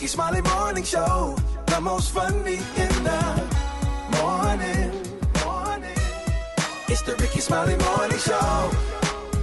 Smiley Morning Show, the most funny in the morning. It's the Rickey Smiley Morning Show.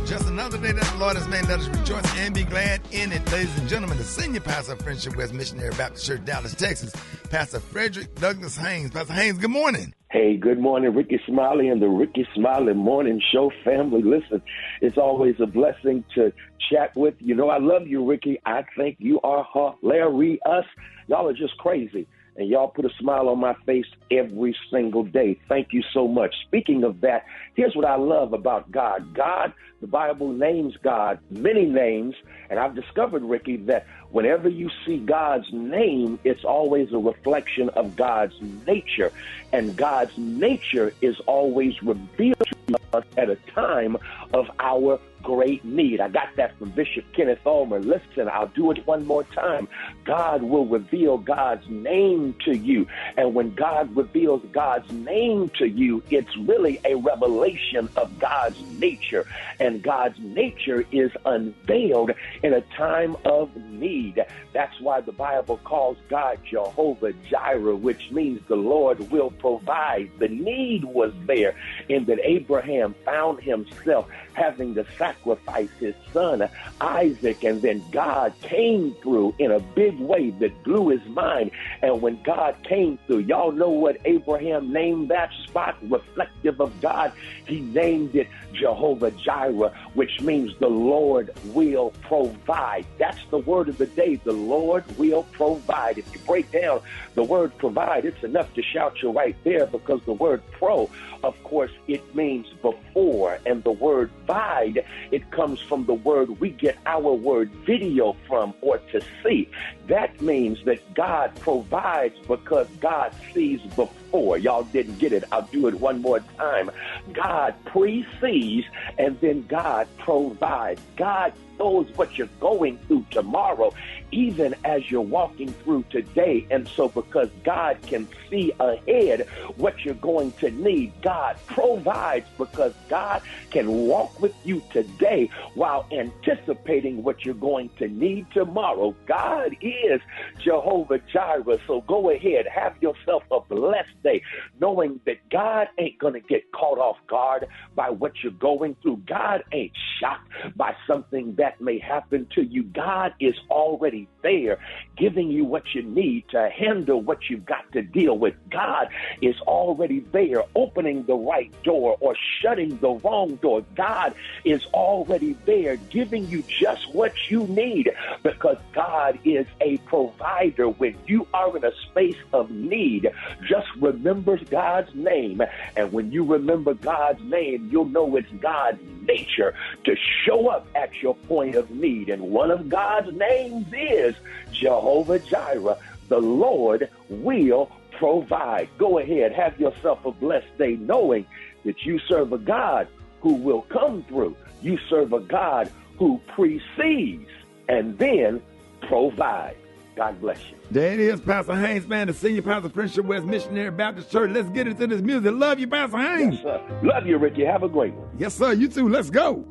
Just another day that the Lord has made. Let us rejoice and be glad in it. Ladies and gentlemen, the senior pastor of Friendship West Missionary Baptist Church, Dallas, Texas, Pastor Frederick Douglass Haynes. Pastor Haynes, good morning. Hey, good morning, Rickey Smiley and the Rickey Smiley Morning Show family. Listen, it's always a blessing to chat with you. You know, I love you, Rickey. I think you are hilarious. Y'all are just crazy. And y'all put a smile on my face every single day. Thank you so much. Speaking of that, here's what I love about God. God, the Bible names God many names, and I've discovered, Rickey, that whenever you see God's name, it's always a reflection of God's nature. And God's nature is always revealed to us at a time of our great need. I got that from Bishop Kenneth Ulmer. Listen, I'll do it one more time. God will reveal God's name to you. And when God reveals God's name to you, it's really a revelation of God's nature. And God's nature is unveiled in a time of need. That's why the Bible calls God Jehovah Jireh, which means the Lord will provide. The need was there in that Abraham found himself having to sacrifice his son Isaac, and then God came through in a big way that blew his mind. And when God came through, y'all know what Abraham named that spot reflective of God? He named it Jehovah Jireh, which means the Lord will provide. That's the word of the day. The Lord will provide. If you break down the word provide, it's enough to shout you right there, because the word pro, of course, it means before, and the word vide, it comes from the word we get our word video from, or to see. That means that God provides because God sees before. Y'all didn't get it. I'll do it one more time. God precedes, and then God provides. God knows what you're going through tomorrow, even as you're walking through today. And so because God can see ahead what you're going to need, God provides because God can walk with you today while anticipating what you're going to need tomorrow. God is Jehovah Jireh. So go ahead, have yourself a blessed day, knowing that God ain't going to get caught off guard by what you're going through. God ain't shocked by something that may happen to you. God is already there, giving you what you need to handle what you've got to deal with. God is already there, opening the right door or shutting the wrong door. God is already there, giving you just what you need, because God is a provider. When you are in a space of need, just remember God's name. And when you remember God's name, you'll know it's God's nature to show up at your point of need. And one of God's names is Jehovah Jireh. The Lord will provide. Go ahead, have yourself a blessed day, knowing that you serve a God who will come through. You serve a God who precedes and then provides. God bless you. There it is, Pastor Haynes, man, the senior pastor of Friendship West Missionary Baptist Church. Let's get into this music. Love you, Pastor Haynes. Yes, sir. Love you, Rickey. Have a great one. Yes, sir. You too. Let's go.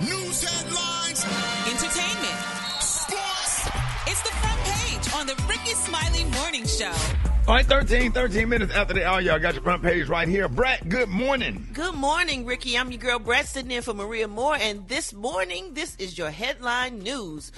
News headlines, Entertainment, sports. It's the front page on the Rickey Smiley Morning Show. All right, 13 minutes after the hour, y'all got your front page right here. Brett, good morning. Good morning, Rickey. I'm your girl, Brett, sitting in for Maria Moore. And this morning, this is your headline news.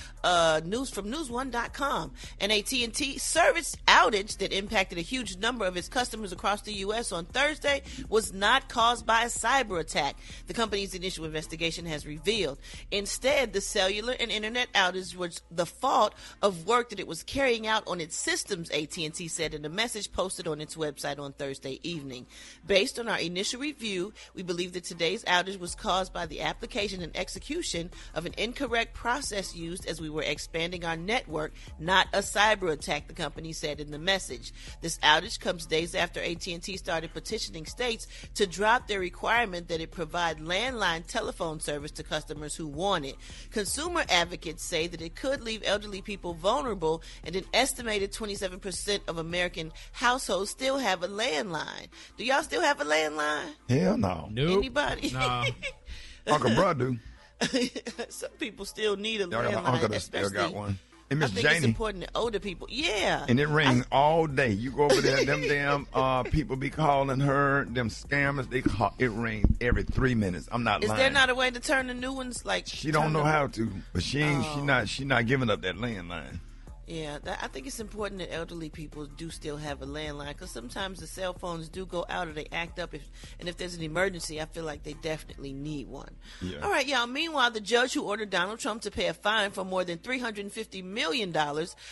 News from news1.com. An AT&T service outage that impacted a huge number of its customers across the U.S. on Thursday was not caused by a cyber attack, the company's initial investigation has revealed. Instead, the cellular and internet outage was the fault of work that it was carrying out on its systems, AT&T said in a message posted on its website on Thursday evening. Based on our initial review, we believe that today's outage was caused by the application and execution of an incorrect process used as we were expanding our network, not a cyber attack, the company said in the message. This outage comes days after AT&T started petitioning states to drop their requirement that it provide landline telephone service to customers who want it. Consumer advocates say that it could leave elderly people vulnerable, and an estimated 27% of American households still have a landline. Do y'all still have a landline? Hell no. Nope. Anybody? No. Uncle Bro do. Some people still need a Y'all got my landline, uncle that still got one. And I Miss think it's Janie. important that older people, And it rings all day. You go over there, them damn people be calling her, them scammers. It rings every 3 minutes. I'm not Is lying. there not a way to turn the new ones like? She don't know how to, but she ain't. She not giving up that landline. Yeah, I think it's important that elderly people do still have a landline, because sometimes the cell phones do go out or they act up. And if there's an emergency, I feel like they definitely need one. Yeah. All right, y'all. Meanwhile, the judge who ordered Donald Trump to pay a fine for more than $350 million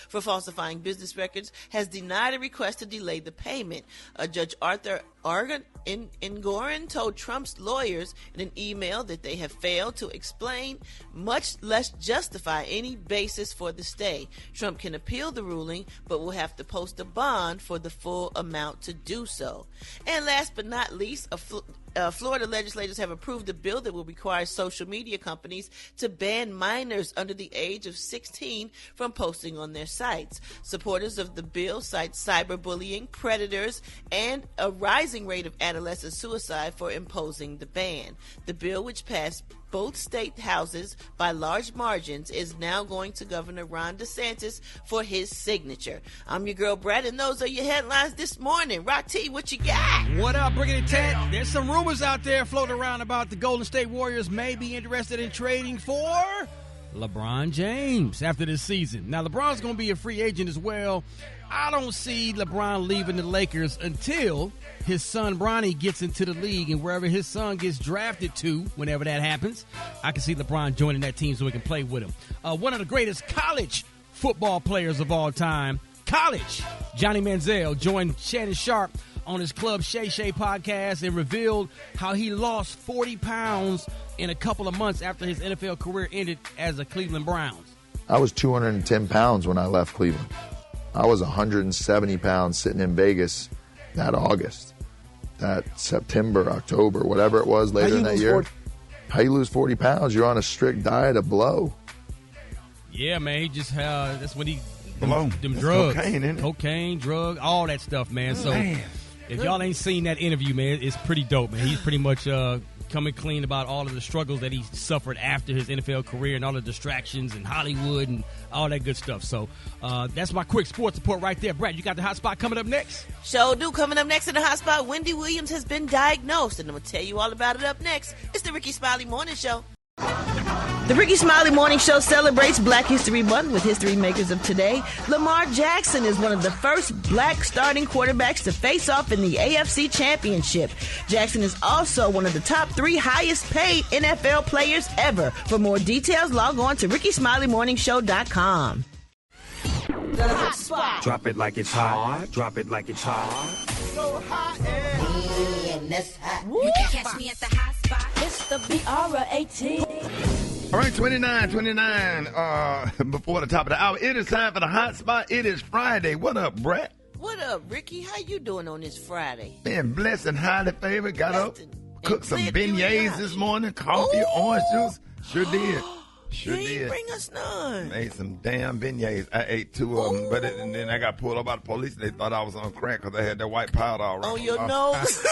for falsifying business records has denied a request to delay the payment. Judge Arthur Engoron told Trump's lawyers in an email that they have failed to explain, much less justify, any basis for the stay. Trump can appeal the ruling, but will have to post a bond for the full amount to do so. And last but not least, Florida legislators have approved a bill that will require social media companies to ban minors under the age of 16 from posting on their sites. Supporters of the bill cite cyberbullying, predators, and a rising rate of adolescent suicide for imposing the ban. The bill, which passed both state houses by large margins, is now going to Governor Ron DeSantis for his signature. I'm your girl, Brad, and those are your headlines this morning. Rock T, what you got? What up, Rickey and Ted? There's some rumors out there floating around about the Golden State Warriors may be interested in trading for LeBron James after this season. Now, LeBron's going to be a free agent as well. I don't see LeBron leaving the Lakers until his son Bronny gets into the league, and wherever his son gets drafted to, whenever that happens, I can see LeBron joining that team so he can play with him. One of the greatest college football players of all time, Johnny Manziel, joined Shannon Sharp on his Club Shay Shay podcast and revealed how he lost 40 pounds in a couple of months after his NFL career ended as a Cleveland Browns. I was 210 pounds when I left Cleveland. I was 170 pounds sitting in Vegas that August, that September, October, whatever it was later in that year. How you lose 40 pounds? You're on a strict diet of blow. Yeah, man. He just that's when he Blow. them drugs, cocaine, isn't it? cocaine, drug, all that stuff, man. So Man. if y'all ain't seen that interview, man, it's pretty dope, man. He's pretty much coming clean about all of the struggles that he suffered after his NFL career and all the distractions and Hollywood and all that good stuff. So that's my quick sports report right there. Brad, you got the hot spot coming up next? Show do. Coming up next in the hot spot, Wendy Williams has been diagnosed, and I'm going to tell you all about it up next. It's the Rickey Smiley Morning Show. The Rickey Smiley Morning Show celebrates Black History Month with history makers of today. Lamar Jackson is one of the first black starting quarterbacks to face off in the AFC Championship. Jackson is also one of the top 3 highest paid NFL players ever. For more details, log on to RickeySmileyMorningShow.com. The hot spot. Drop it like it's hot. Drop it like it's hot. So hot And that's hot. You can catch me at the hot spot. It's the BR18. All right, 29. Before the top of the hour, it is time for the hot spot. It is Friday. What up, Brett? What up, Ricky? How you doing on this Friday? Man, blessed and highly favored. Got up, cooked some clear you beignets out. this morning, coffee, orange juice. Sure did. Sure You did. ain't bring us none. Made some damn beignets. I ate 2 of them, and then I got pulled over by the police. They thought I was on crack because I had that white powder all around. On your nose.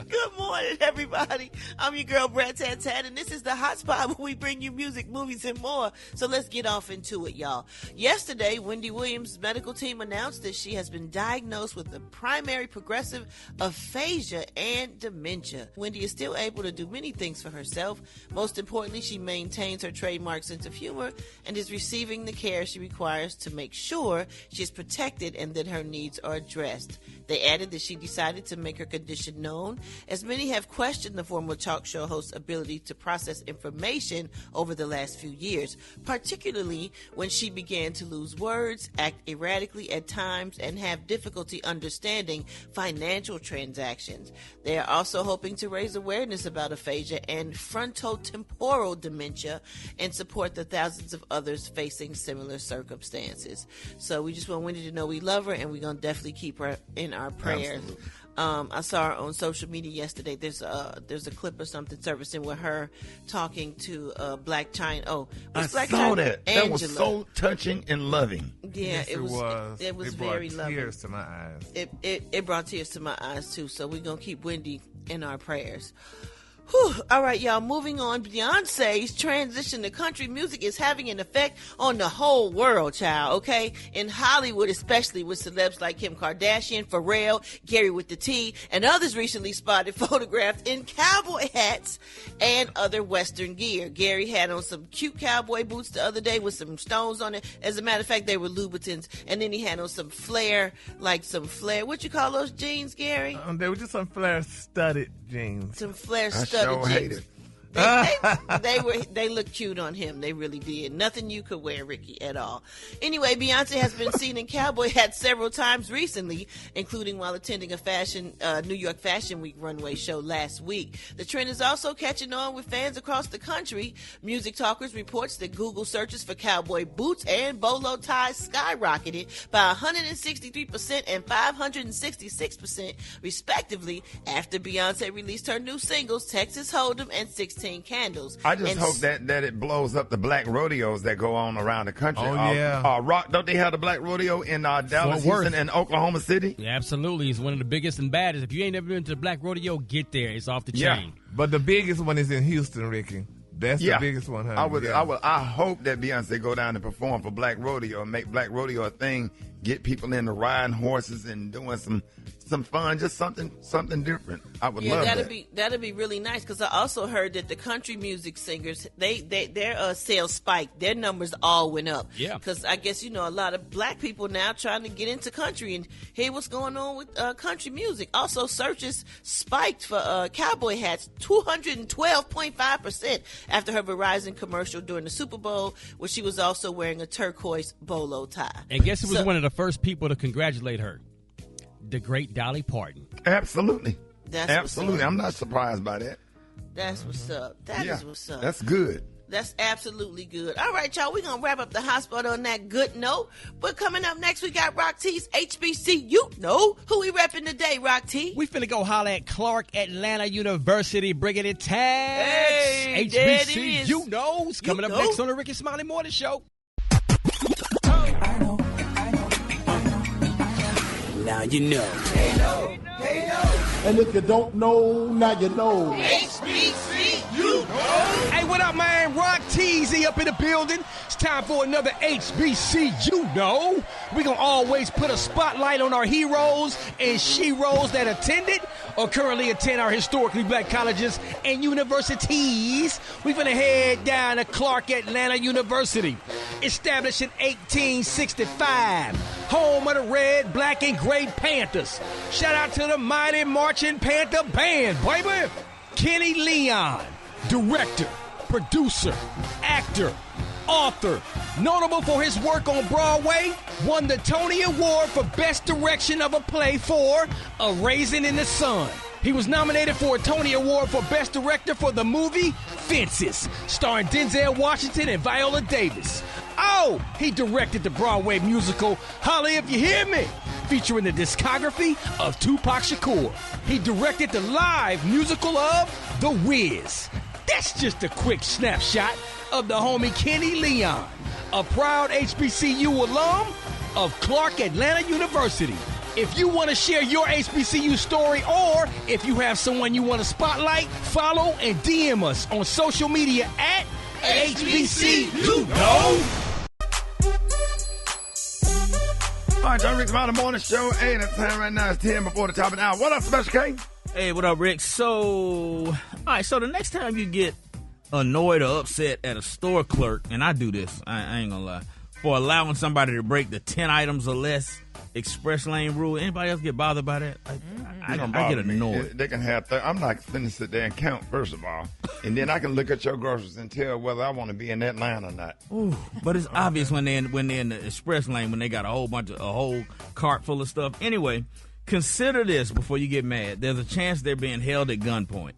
Good morning, everybody. I'm your girl, Brad Tantan, and this is the hot spot where we bring you music, movies, and more. So let's get off into it, y'all. Yesterday, Wendy Williams' medical team announced that she has been diagnosed with the primary progressive aphasia and dementia. Wendy is still able to do many things for herself. Most importantly, she maintains her trademark sense of humor and is receiving the care she requires to make sure she is protected and that her needs are addressed. They added that she decided to make her condition known, as many have questioned the former talk show host's ability to process information over the last few years, particularly when she began to lose words, act erratically at times, and have difficulty understanding financial transactions. They are also hoping to raise awareness about aphasia and frontotemporal dementia and support the thousands of others facing similar circumstances. So we just want Wendy to know we love her, and we're going to definitely keep her in our prayers. Absolutely. I saw her on social media yesterday. There's a clip or something surfacing with her talking to Black China. Oh, I Black saw China? that. Angela. That was so touching and loving. Yeah, Yes, it was. It brought very loving. tears to my eyes. It brought tears to my eyes too. So we're gonna keep Wendy in our prayers. Whew. All right, y'all, moving on. Beyonce's transition to country music is having an effect on the whole world, child, okay? In Hollywood, especially with celebs like Kim Kardashian, Pharrell, Gary with the T, and others recently spotted photographed in cowboy hats and other Western gear. Gary had on some cute cowboy boots the other day with some stones on it. As a matter of fact, they were Louboutins. And then he had on some flare, what you call those jeans, Gary? They were just some flare studded jeans. Some flare studded sure hate jeans. it. They look cute on him. They really did. Nothing you could wear, Ricky, at all. Anyway, Beyonce has been seen in cowboy hats several times recently, including while attending a New York Fashion Week runway show last week. The trend is also catching on with fans across the country. Music Talkers reports that Google searches for cowboy boots and bolo ties skyrocketed by 163% and 566% respectively after Beyonce released her new singles, Texas Hold'em and 16 Candles. I just hope that it blows up the black rodeos that go on around the country. Oh, yeah. Don't they have the black rodeo in Dallas, Fort Worth. Houston, and Oklahoma City? Yeah, absolutely. It's one of the biggest and baddest. If you ain't never been to the black rodeo, get there. It's off the chain. But the biggest one is in Houston, Ricky. That's the biggest one, honey. I hope that Beyonce go down and perform for Black Rodeo and make Black Rodeo a thing. Get people into riding horses and doing some fun, just something different. I would love that. That'd be really nice, because I also heard that the country music singers, their sales spiked. Their numbers all went up. Yeah. Because I guess, a lot of black people now trying to get into country and hear what's going on with country music. Also, searches spiked for cowboy hats 212.5% after her Verizon commercial during the Super Bowl, where she was also wearing a turquoise bolo tie. And guess who was one of the first people to congratulate her? The great Dolly Parton. Absolutely. Absolutely. What's up. I'm not surprised by that. That's what's up. That is what's up. That's good. That's absolutely good. All right, y'all, we're going to wrap up the hot spot on that good note. But coming up next, we got Rock T's HBC. You know who we repping today, Rock T. We finna go holler at Clark Atlanta University, bringing it tags. Hey, there it is. HBC, you know. It's coming up next on the Rickey Smiley Morning Show. Now you know. And if you don't know, now you know. HBC, you know. Hey, what up, man? Rock Teasy up in the building. It's time for another HBC, you know. We're going to always put a spotlight on our heroes and sheroes that attended or currently attend our historically black colleges and universities. We're going to head down to Clark Atlanta University, established in 1865. Home of the red, black, and gray Panthers. Shout out to the mighty Marching Panther Band, baby. Kenny Leon, director, producer, actor, author, notable for his work on Broadway, won the Tony Award for Best Direction of a Play for A Raisin in the Sun. He was nominated for a Tony Award for Best Director for the movie Fences, starring Denzel Washington and Viola Davis. Oh, he directed the Broadway musical Holla If You Hear Me, featuring the discography of Tupac Shakur. He directed the live musical of The Wiz. That's just a quick snapshot of the homie Kenny Leon, a proud HBCU alum of Clark Atlanta University. If you want to share your HBCU story, or if you have someone you want to spotlight, follow and DM us on social media at HBC You Know. All right, John Rick's Smiley Morning Show. Hey, the time right now is 10 before the top of the hour. What up, Special K? Hey, what up, Rick? So the next time you get annoyed or upset at a store clerk, and I do this, I ain't gonna lie, for allowing somebody to break the 10 items or less express lane rule. Anybody else get bothered by that? I get annoyed. They can have. I'm not finna sit there and count, first of all, and then I can look at your groceries and tell whether I want to be in that line or not. Ooh, but it's obvious when they're in the express lane, when they got a whole cart full of stuff. Anyway, consider this before you get mad. There's a chance they're being held at gunpoint.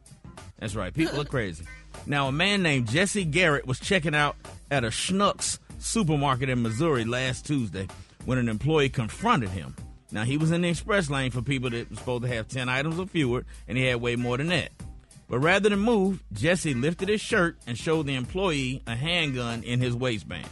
That's right. People are crazy. Now, a man named Jesse Garrett was checking out at a Schnucks supermarket in Missouri last Tuesday when an employee confronted him. Now, he was in the express lane for people that were supposed to have 10 items or fewer, and he had way more than that. But rather than move, Jesse lifted his shirt and showed the employee a handgun in his waistband.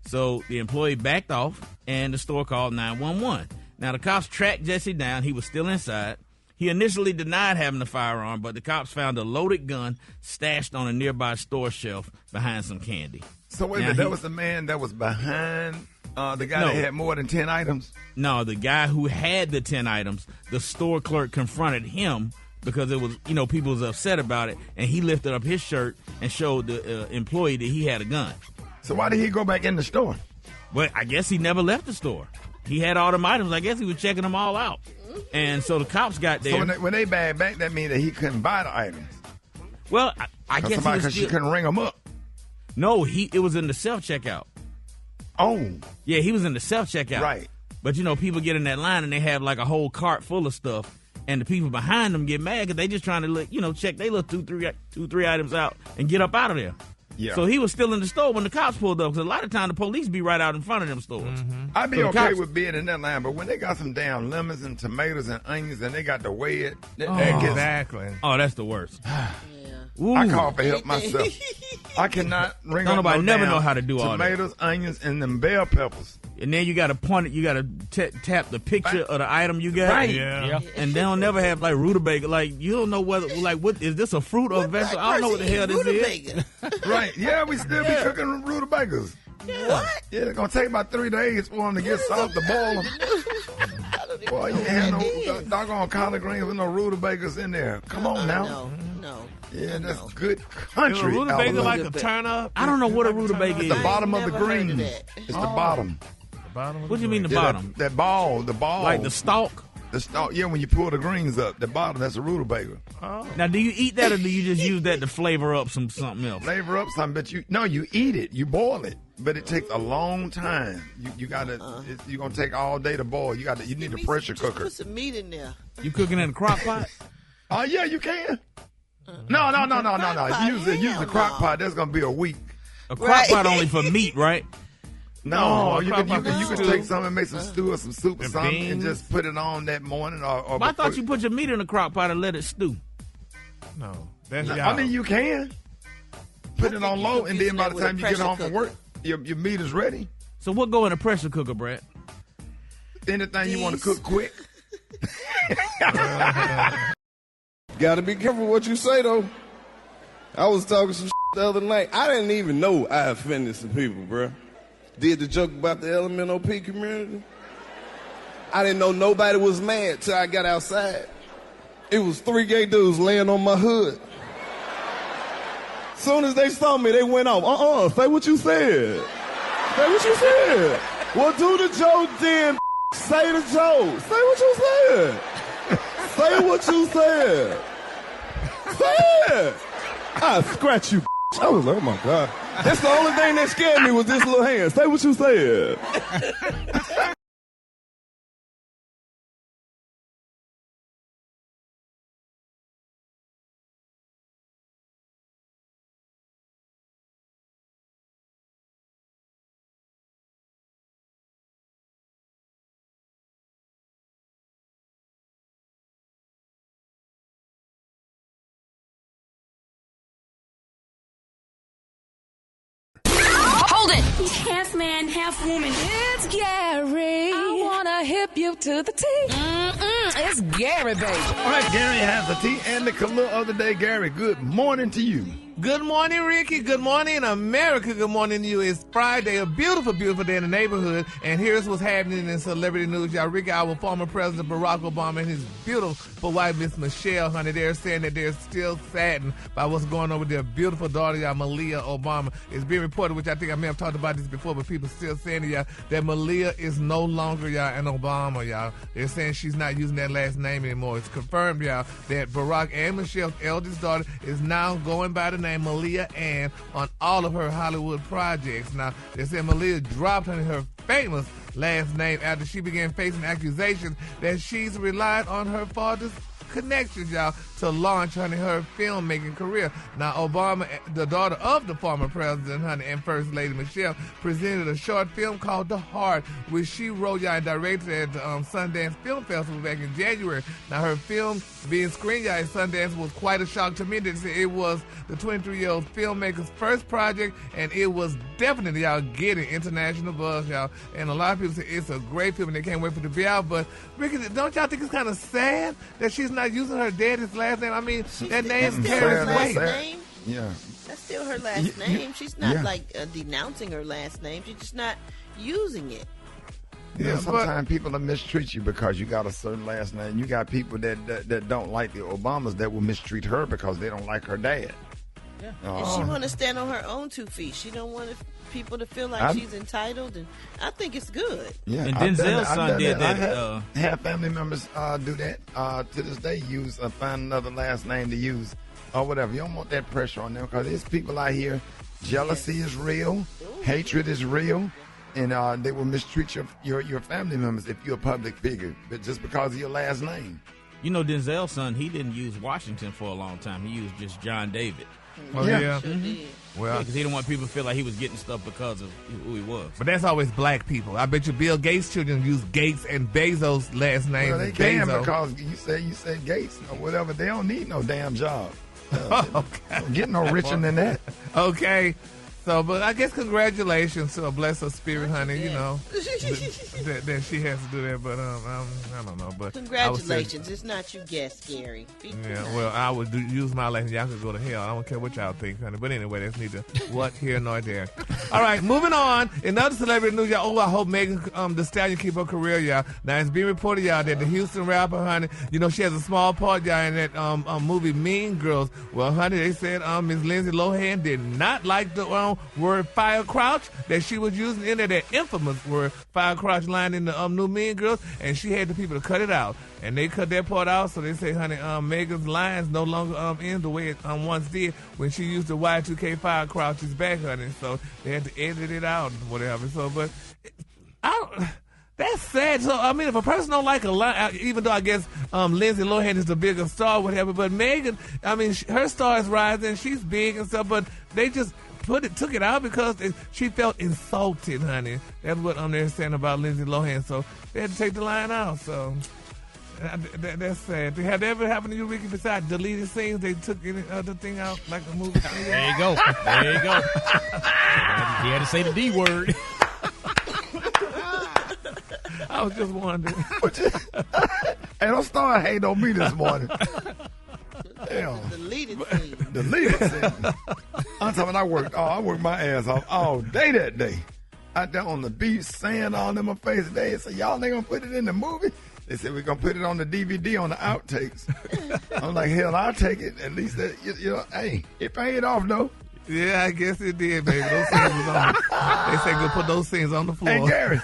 So the employee backed off, and the store called 911. Now, the cops tracked Jesse down. He was still inside. He initially denied having the firearm, but the cops found a loaded gun stashed on a nearby store shelf behind some candy. So wait a minute, that was the man that was behind the guy that had more than 10 items? No, the guy who had the 10 items, the store clerk confronted him because it was, people was upset about it, and he lifted up his shirt and showed the employee that he had a gun. So why did he go back in the store? Well, I guess he never left the store. He had all them items. I guess he was checking them all out. And so the cops got there. So when they bag back, that means that he couldn't buy the items. Well, I guess because she couldn't ring them up. No, it was in the self-checkout. Oh. Yeah, he was in the self-checkout. Right. But, people get in that line and they have like a whole cart full of stuff. And the people behind them get mad because they just trying to, check they little two, three items out and get up out of there. Yeah. So he was still in the store when the cops pulled up because a lot of times the police be right out in front of them stores. Mm-hmm. I'd be okay with being in that line, but when they got some damn lemons and tomatoes and onions and they got to weigh it, exactly. Oh, that's the worst. I call for help myself. I cannot ring up nobody never know how to do all that. Tomatoes, onions, and them bell peppers. And then you got to point it. You got to tap the picture of the item you got. Right. Yeah. And they don't never have like rutabaga. Like you don't know whether what is this a fruit or a vegetable? I don't know what the hell this is. Right. Yeah, we still be cooking rutabagas. Yeah. What? Yeah, it's gonna take about 3 days for them to get soft to boil them. Boy, you ain't have no doggone collard greens with no rutabagas in there. Come on now. No. Yeah, that's good country. Is a rutabaga like a turnip? I don't know what a rutabaga is. It's the bottom of the green. It's the bottom. What do you mean the bottom? That ball. Like the stalk? The stalk, yeah, when you pull the greens up, the bottom, that's a rutabaga. Oh. Now, do you eat that or do you just use that to flavor up something else? Flavor up something, but you eat it. You boil it, but it takes a long time. You gotta, you're gonna take all day to boil. You need a pressure cooker. Put some meat in there. You cooking in a crock pot? Oh yeah, you can. No. Use the crock pot. That's gonna be a week. A crock pot only for meat, right? No, you can take some and make some stew or some soup or something and just put it on that morning. Or I thought you put your meat in a crock pot and let it stew. No, that's I mean, you can put it on low, and then by the time you get home from work, your meat is ready. So what go in a pressure cooker, Brad? Anything you want to cook quick. Gotta be careful what you say, though. I was talking some the other night. I didn't even know I offended some people, bro. Did the joke about the LMNOP community. I didn't know nobody was mad till I got outside. It was 3 gay dudes laying on my hood. Soon as they saw me, they went off. Say what you said. Say what you said. Well, do the joke then. Say the joke. Say what you said. Say what you said. Say it. I scratch you. I was like, oh my God. That's the only thing that scared me was this little hand. Say what you said. Hold it! Half man, half woman. It's Gary. I wanna hip you to the T. It's Gary, baby. All right, Gary has the tea and the color of the day. Gary, good morning to you. Good morning, Ricky. Good morning, America. Good morning to you. It's Friday, a beautiful, beautiful day in the neighborhood. And here's what's happening in celebrity news. Y'all, Ricky, our former President Barack Obama and his beautiful wife, Miss Michelle, honey, they're saying that they're still saddened by what's going on with their beautiful daughter, y'all, Malia Obama. It's being reported, which I think I may have talked about this before, but people still saying to y'all that Malia is no longer, y'all, an Obama, y'all. They're saying she's not using that last name anymore. It's confirmed, y'all, that Barack and Michelle's eldest daughter is now going by the name Malia Ann on all of her Hollywood projects. Now, they said Malia dropped her famous last name after she began facing accusations that she's relied on her father's connections, y'all, to launch, honey, her filmmaking career. Now, Obama, the daughter of the former president, honey, and First Lady Michelle, presented a short film called The Heart, which she wrote, y'all, and directed at the Sundance Film Festival back in January. Now, her film being screened, y'all, at Sundance was quite a shock to me. It was the 23-year-old filmmaker's first project, and it was definitely, y'all, getting international buzz, y'all. And a lot of people say it's a great film, and they can't wait for it to be out. But, Ricky, don't y'all think it's kind of sad that she's not about using her daddy's last name. I mean, that name That's carries her last weight. name. Yeah. That's still her last name. She's not denouncing her last name. She's just not using it. Yeah, sometimes people will mistreat you because you got a certain last name. You got people that don't like the Obamas that will mistreat her because they don't like her dad. Yeah. And she want to stand on her own 2 feet. She don't want people to feel like she's entitled, and I think it's good. Yeah, and Denzel's son did that. I have family members do that to this day. Find another last name to use or whatever. You don't want that pressure on them because there's people out here. Jealousy is real, hatred is real. And they will mistreat your family members if you're a public figure, but just because of your last name. You know, Denzel's son, he didn't use Washington for a long time. He used just John David. Oh, yeah. Well, because he didn't want people to feel like he was getting stuff because of who he was. But that's always black people. I bet you Bill Gates' children use Gates and Bezos' last name. Well, they can because you say Gates or whatever. They don't need no damn job. Don't get no richer than that. Okay. So, but I guess congratulations to bless her spirit, honey. You know that she has to do that, but I don't know. But congratulations, it's not you guess, Gary. Well, I would use my life, and y'all could go to hell. I don't care what y'all think, honey. But anyway, that's neither what here nor there. All right, moving on. In other celebrity news, y'all. Oh, I hope Megan Thee Stallion keep her career, y'all. Now it's being reported, y'all, that the Houston rapper, honey, you know she has a small part, y'all, in that movie Mean Girls. Well, honey, they said Ms. Lindsay Lohan did not like the word fire crouch that she was using in there, that infamous word fire crouch line in the new Mean Girls, and she had the people to cut it out, and they cut that part out. So they say, honey, Megan's lines no longer end the way it once did when she used the Y2K fire crouches back, honey. So they had to edit it out and whatever. So, but that's sad. So, I mean, if a person don't like a line, even though I guess Lindsay Lohan is the bigger star, whatever, but Megan, I mean, her star is rising, she's big and stuff, but they just took it out because she felt insulted, honey. That's what they're saying about Lindsay Lohan. So they had to take the line out. So that's sad. Have that ever happened to you, Ricky? Besides deleted scenes, they took any other thing out, like a movie? There you go. There you go. You had to say the D word. I was just wondering. Hey, don't start hating on me this morning. Damn. Deleted scene. I'm talking. I worked my ass off all day that day. Out there on the beach, sand all in my face. They said, y'all ain't gonna put it in the movie. They said we're gonna put it on the DVD on the outtakes. I'm like, hell, I'll take it. At least that hey, it paid off though. Yeah, I guess it did, baby. Those scenes was on. They said go put those scenes on the floor. Hey, Gary,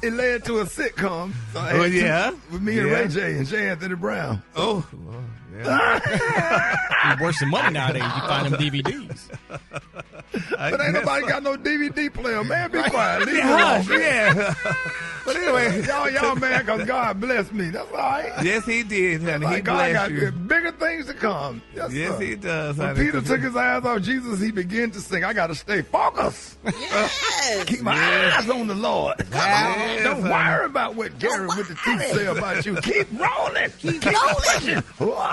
it led to a sitcom. So with me and Ray J and J. Anthony Brown. Oh, Lord. Yeah. It's worth some money nowadays. You find them DVDs. But ain't nobody got no DVD player, man. Be quiet. Leave Yeah. But anyway, y'all mad because God blessed me. That's all right. Yes, he did, honey. He God blessed you. got bigger things to come. Yes, sir. He does, when honey. Peter took his eyes off Jesus, he began to sing, I got to stay focused. Yes. Keep my eyes on the Lord. Yes, Don't worry about what Gary with the teeth say about you. Keep rolling. Keep rolling.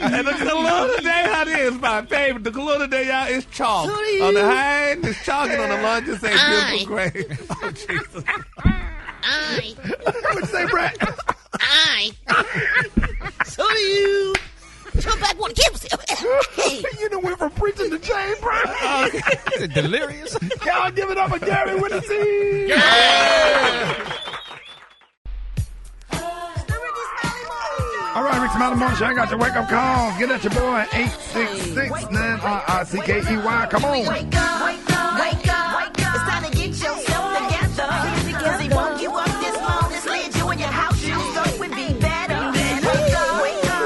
And the color today, honey, is my favorite. The color today, y'all, is chalk. On the hand, it's chalk, and on the lunge, it says beautiful gray. Oh, Jesus. What'd you say, Brett? So do you. Come back, one. Hey. You done went from preaching to James Brown. Delirious. Y'all give it up for Gary with the teeth. Yeah. All right, Rickey Smiley Morning Show. I got your wake-up call. Get at your boy, 866-9RICKEY. Come on. Wake up, wake up, wake up. It's time to get yourself together. Because he woke you up this morning, slid you in your house shoes, so it would be better. Wake up, wake up,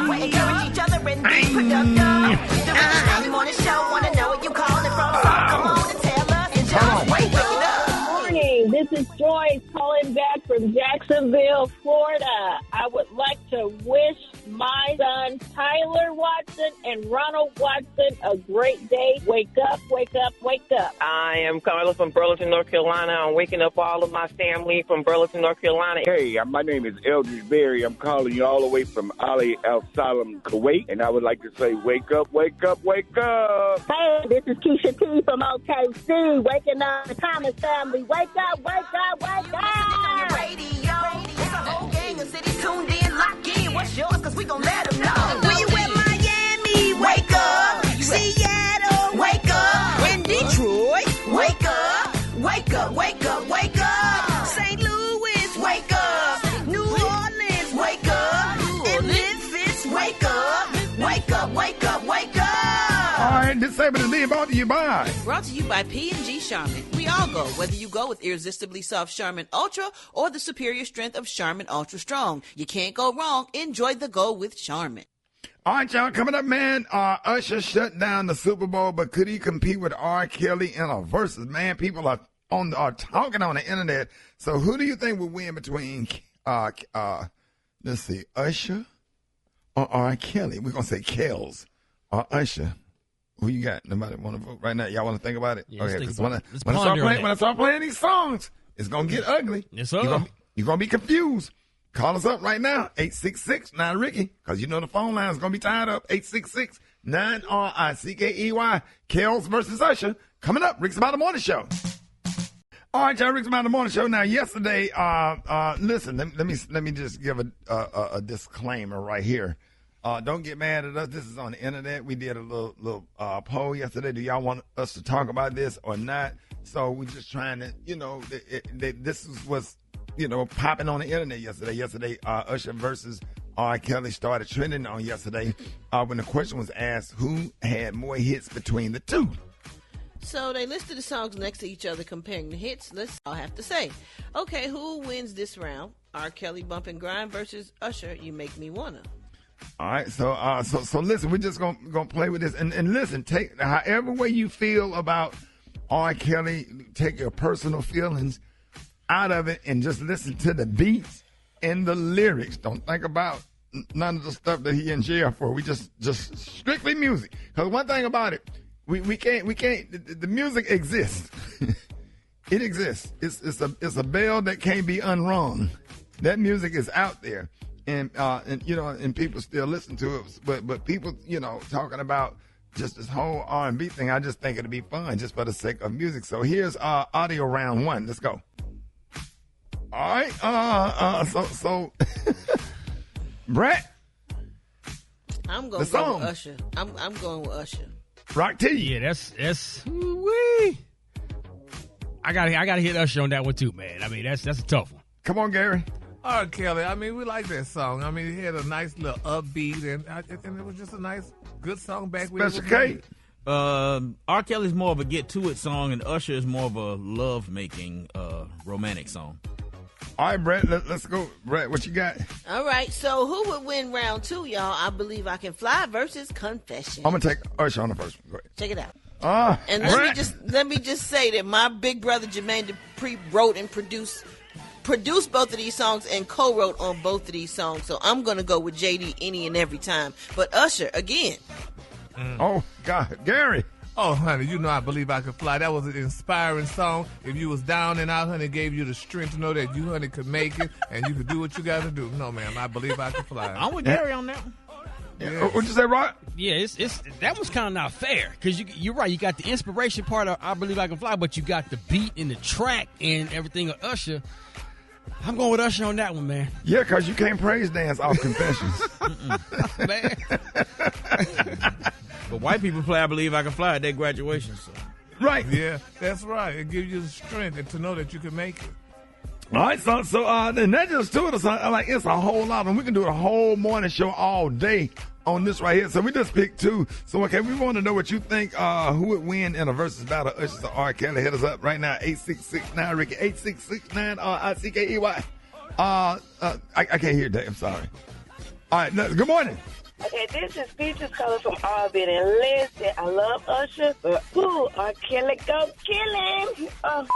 wake up. Encourage each other and be productive. The Rickey Smiley Morning Show. Want to know where you calling from? So come on and tell us. And just wake it up. Morning. This is Joyce calling back from Jacksonville, Florida. I would like to wish my son Tyler Watson and Ronald Watson a great day. Wake up, wake up, wake up. I am Carla from Burlington, North Carolina. I'm waking up all of my family from Burlington, North Carolina. Hey, my name is Eldridge Berry. I'm calling you all the way from Ali Al Salam, Kuwait. And I would like to say, wake up, wake up, wake up. Hey, this is Keisha T from OKC. Waking up the Thomas family. Wake up, wake up, wake up. On the radio. tuned in, lock in. What's yours? Cause we gon' let them know. When you in Miami, wake up. Seattle, wake up. In Detroit, wake up. Wake up, wake up, wake up. St. Louis, wake up. New Orleans, wake up. In Memphis, wake up. Wake up, wake up, wake up. All right, this segment is being brought to you by. Brought to you by P&G Charmin. We all go, whether you go with Irresistibly Soft Charmin Ultra or the superior strength of Charmin Ultra Strong. You can't go wrong. Enjoy the go with Charmin. All right, y'all, coming up, man, Usher shut down the Super Bowl, but could he compete with R. Kelly in a versus? Man, people are talking on the internet. So who do you think will win between, let's see, Usher or R. Kelly? We're going to say Kells or Usher. Who you got? Nobody want to vote right now? Y'all want to think about it? Yeah, okay, because when I start playing these songs, it's going to get ugly. Yes, sir. You're going to be confused. Call us up right now, 866-9-RICKY, because you know the phone line is going to be tied up, 866-9-RICKEY, Kells versus Usher. Coming up, Rickey Smiley Morning Show. All right, y'all, Rickey Smiley Morning Show. Now, yesterday, listen, let me just give a disclaimer right here. Don't get mad at us. This is on the internet. We did a little poll yesterday. Do y'all want us to talk about this or not? So we're just trying to, this was popping on the internet yesterday. Yesterday, Usher versus R. Kelly started trending on yesterday when the question was asked who had more hits between the two. So they listed the songs next to each other, comparing the hits. Let's all have to say, okay, who wins this round? R. Kelly Bump and Grind versus Usher, You Make Me Wanna. All right, so listen, we're just gonna play with this, and listen, take however way you feel about R. Kelly, take your personal feelings out of it and just listen to the beats and the lyrics. Don't think about none of the stuff that he in jail for. We just strictly music. Because one thing about it, we can't. The music exists. It exists. It's a bell that can't be unrung. That music is out there, and people still listen to it. But people, talking about just this whole R&B thing, I just think it'd be fun just for the sake of music. So here's audio round one. Let's go. All right. So Brett. I'm going to go with Usher. I'm going with Usher. Rock T. Yeah, that's wee. I gotta hit Usher on that one too, man. I mean, that's a tough one. Come on, Gary. All right, Kelly. I mean, we like that song. I mean, it had a nice little upbeat, and it was just a nice, good song back when. Special K. R. Kelly's more of a get-to-it song, and Usher is more of a love-making, romantic song. All right, Brett, let's go. Brett, what you got? All right, so who would win round two, y'all? I Believe I Can Fly versus Confession. I'm going to take Usher on the first one. Go ahead. Check it out. And let me just say that my big brother Jermaine Dupri wrote and produced both of these songs and co-wrote on both of these songs. So I'm going to go with JD any and every time. But Usher, again. Oh, God. Gary. Oh, honey, I Believe I Could Fly. That was an inspiring song. If you was down and out, honey, it gave you the strength to know that you, honey, could make it and you could do what you got to do. No, ma'am, I Believe I Could Fly. I'm with Gary on that one. Yeah. What'd you say, Rod? Yeah, it's that was kind of not fair because you're right. You got the inspiration part of I Believe I Can Fly, but you got the beat and the track and everything of Usher. I'm going with Usher on that one, man. Yeah, because you can't praise dance off Confessions. Man. But white people play I Believe I Can Fly at their graduation. So. Right. Yeah, that's right. It gives you the strength and to know that you can make it. All right, so and that just two of the songs. Like, it's a whole lot, and we can do a whole morning show all day on this right here. So we just picked two. So, okay, we want to know what you think, who would win in a versus battle, Usher or R. Kelly. Hit us up right now, 866-9-RICKY, 866-9-RICKY. I can't hear that. I'm sorry. All right, good morning. Okay, this is Peaches calling from Albany. And listen, I love Usher, but R. Kelly, go kill him. I'm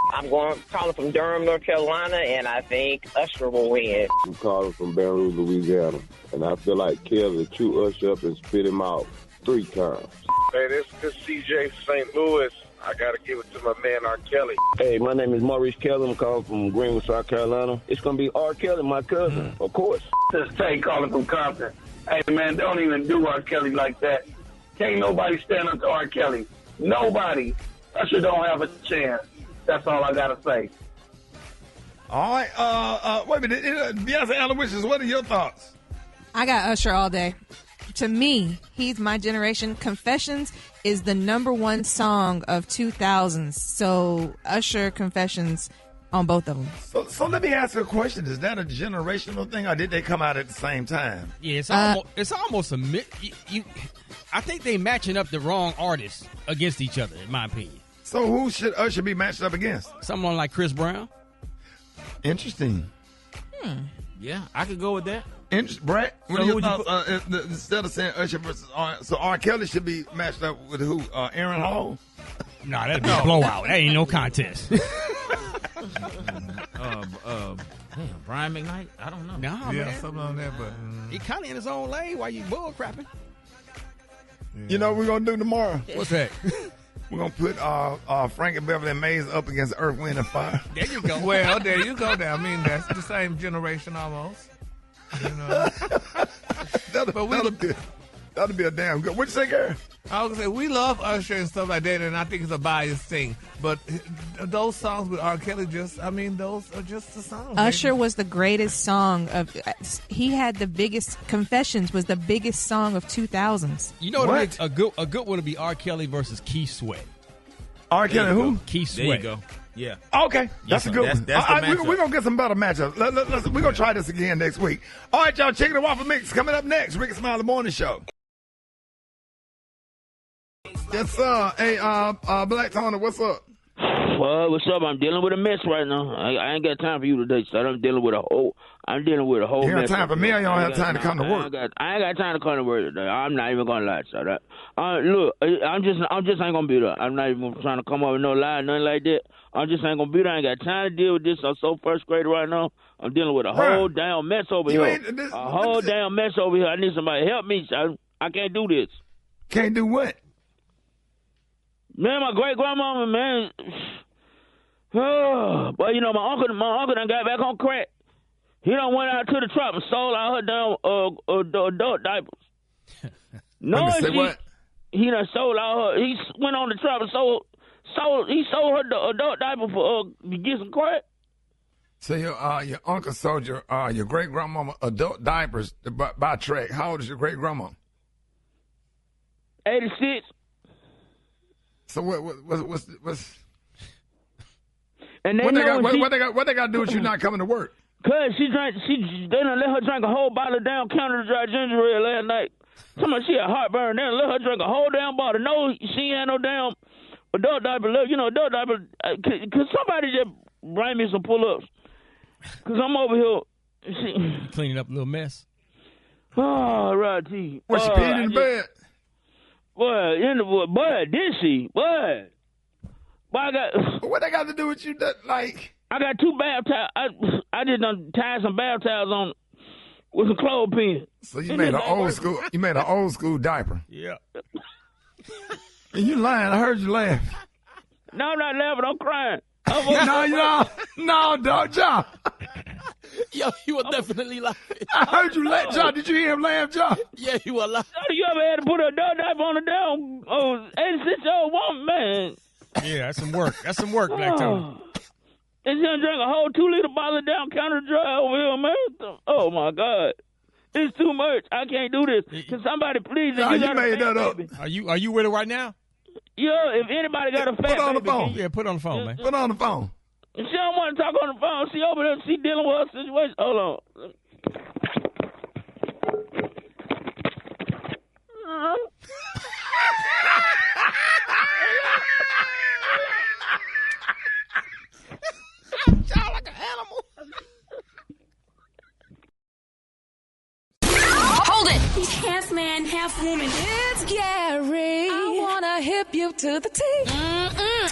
calling from Durham, North Carolina, and I think Usher will win. I'm calling from Baton Rouge, Louisiana, and I feel like Kelly chew Usher up and spit him out 3 times. Hey, this CJ St. Louis. I got to give it to my man, R. Kelly. Hey, my name is Maurice Kelly. I'm calling from Greenwood, South Carolina. It's going to be R. Kelly, my cousin, of course. This is Tay calling from Compton. Hey, man, don't even do R. Kelly like that. Can't nobody stand up to R. Kelly. Nobody. Usher don't have a chance. That's all I got to say. All right. Wait a minute. Beyonce Aloysius, what are your thoughts? I got Usher all day. To me, he's my generation. Confessions is the #1 song of 2000s. So Usher, Confessions on both of them. So let me ask you a question. Is that a generational thing, or did they come out at the same time? Yeah, it's almost a I think they matching up the wrong artists against each other, in my opinion. So who should Usher be matched up against? Someone like Chris Brown. Interesting. Yeah, I could go with that. Brett, what are your thoughts? Instead of saying Usher versus R. Kelly should be matched up with who? Aaron Hall? Nah, that'd be a blowout. That ain't no contest. Brian McKnight? I don't know. Nah, Yeah, man. something on that, but He kind of in his own lane while you bull crapping. You know what we're going to do tomorrow? What's that? We're going to put Frankie Beverly and Maze up against Earth, Wind, and Fire. There you go. well, there you go. I mean, that's the same generation almost. You know. That'll be a damn good. What you say, Gary? I was gonna say we love Usher and stuff like that, and I think it's a biased thing. But those songs with R. Kelly, those are just the songs. Usher was the greatest song of. He had the biggest. Confessions was the biggest song of 2000s. You know what? A good one would be R. Kelly versus Keith Sweat. R. Kelly who? Keith Sweat. There you go. Yeah. Okay, that's a good one. We're going to get some better matchups. We're going to try this again next week. All right, y'all, Chicken and Waffle Mix coming up next. Rickey Smiley Morning Show. Yes, sir. Hey, Black Tony, what's up? Well, what's up? I'm dealing with a mess right now. I ain't got time for you today, son. I'm dealing with a whole You mess. got time for me, or you don't have time to come to work? I ain't got time to come to work today. I'm not even gonna lie, son. Look, I'm just ain't gonna be there. I'm not even trying to come up with no lie, nothing like that. I just ain't gonna be there. I ain't got time to deal with this. I'm so frustrated right now. I'm dealing with a whole damn mess over here. Damn mess over here. I need somebody to help me, son. I can't do this. Can't do what? Man, my great grandmama, man. But you know, my uncle done got back on crack. He done went out to the trap and sold out her damn adult diapers. He done sold out her. He went on the trap and sold her the adult diaper for to get some crack. So your uncle sold your great grandmama adult diapers by track. How old is your great grandma? 86. So what's and what they got to do with you not coming to work? Cause they done let her drink a whole bottle of down Counter Dry ginger ale last night. Somebody she had heartburn. They done let her drink a whole damn bottle. No, she ain't had no damn adult diaper. You know, adult diaper. Could somebody just bring me some pull-ups? Cause I'm over here. Cleaning up a little mess. Oh, right, T. Was she peeing in the bed? Boy, did she? Boy, what they got to do with you? I got 2 bath towels. I just done tied some bath towels on with some clothespin. So you made an old school. You made an old school diaper. Yeah. And you lying? I heard you laugh. No, I'm not laughing. I'm crying. No, dog, John. Yo, you were definitely laughing. I heard you laugh, John. Did you hear him laugh, John? Yeah, you were laughing. You ever had to put a adult diaper on a damn 86-year-old woman, man? Yeah, that's some work. That's some work, Black Tony. And she done drank a whole 2-liter bottle of down Counter Dry over here, man. Oh, my God. It's too much. I can't do this. Can somebody please? No, you made that up. Are you with her right now? Yeah, if anybody got a fat put on baby, the phone. Yeah, put on the phone, man. Put on the phone. She don't want to talk on the phone. She over there. She dealing with her situation. Hold on. Sound like an animal. Hold it! Half man, half woman. It's Gary. I wanna hip you to the T.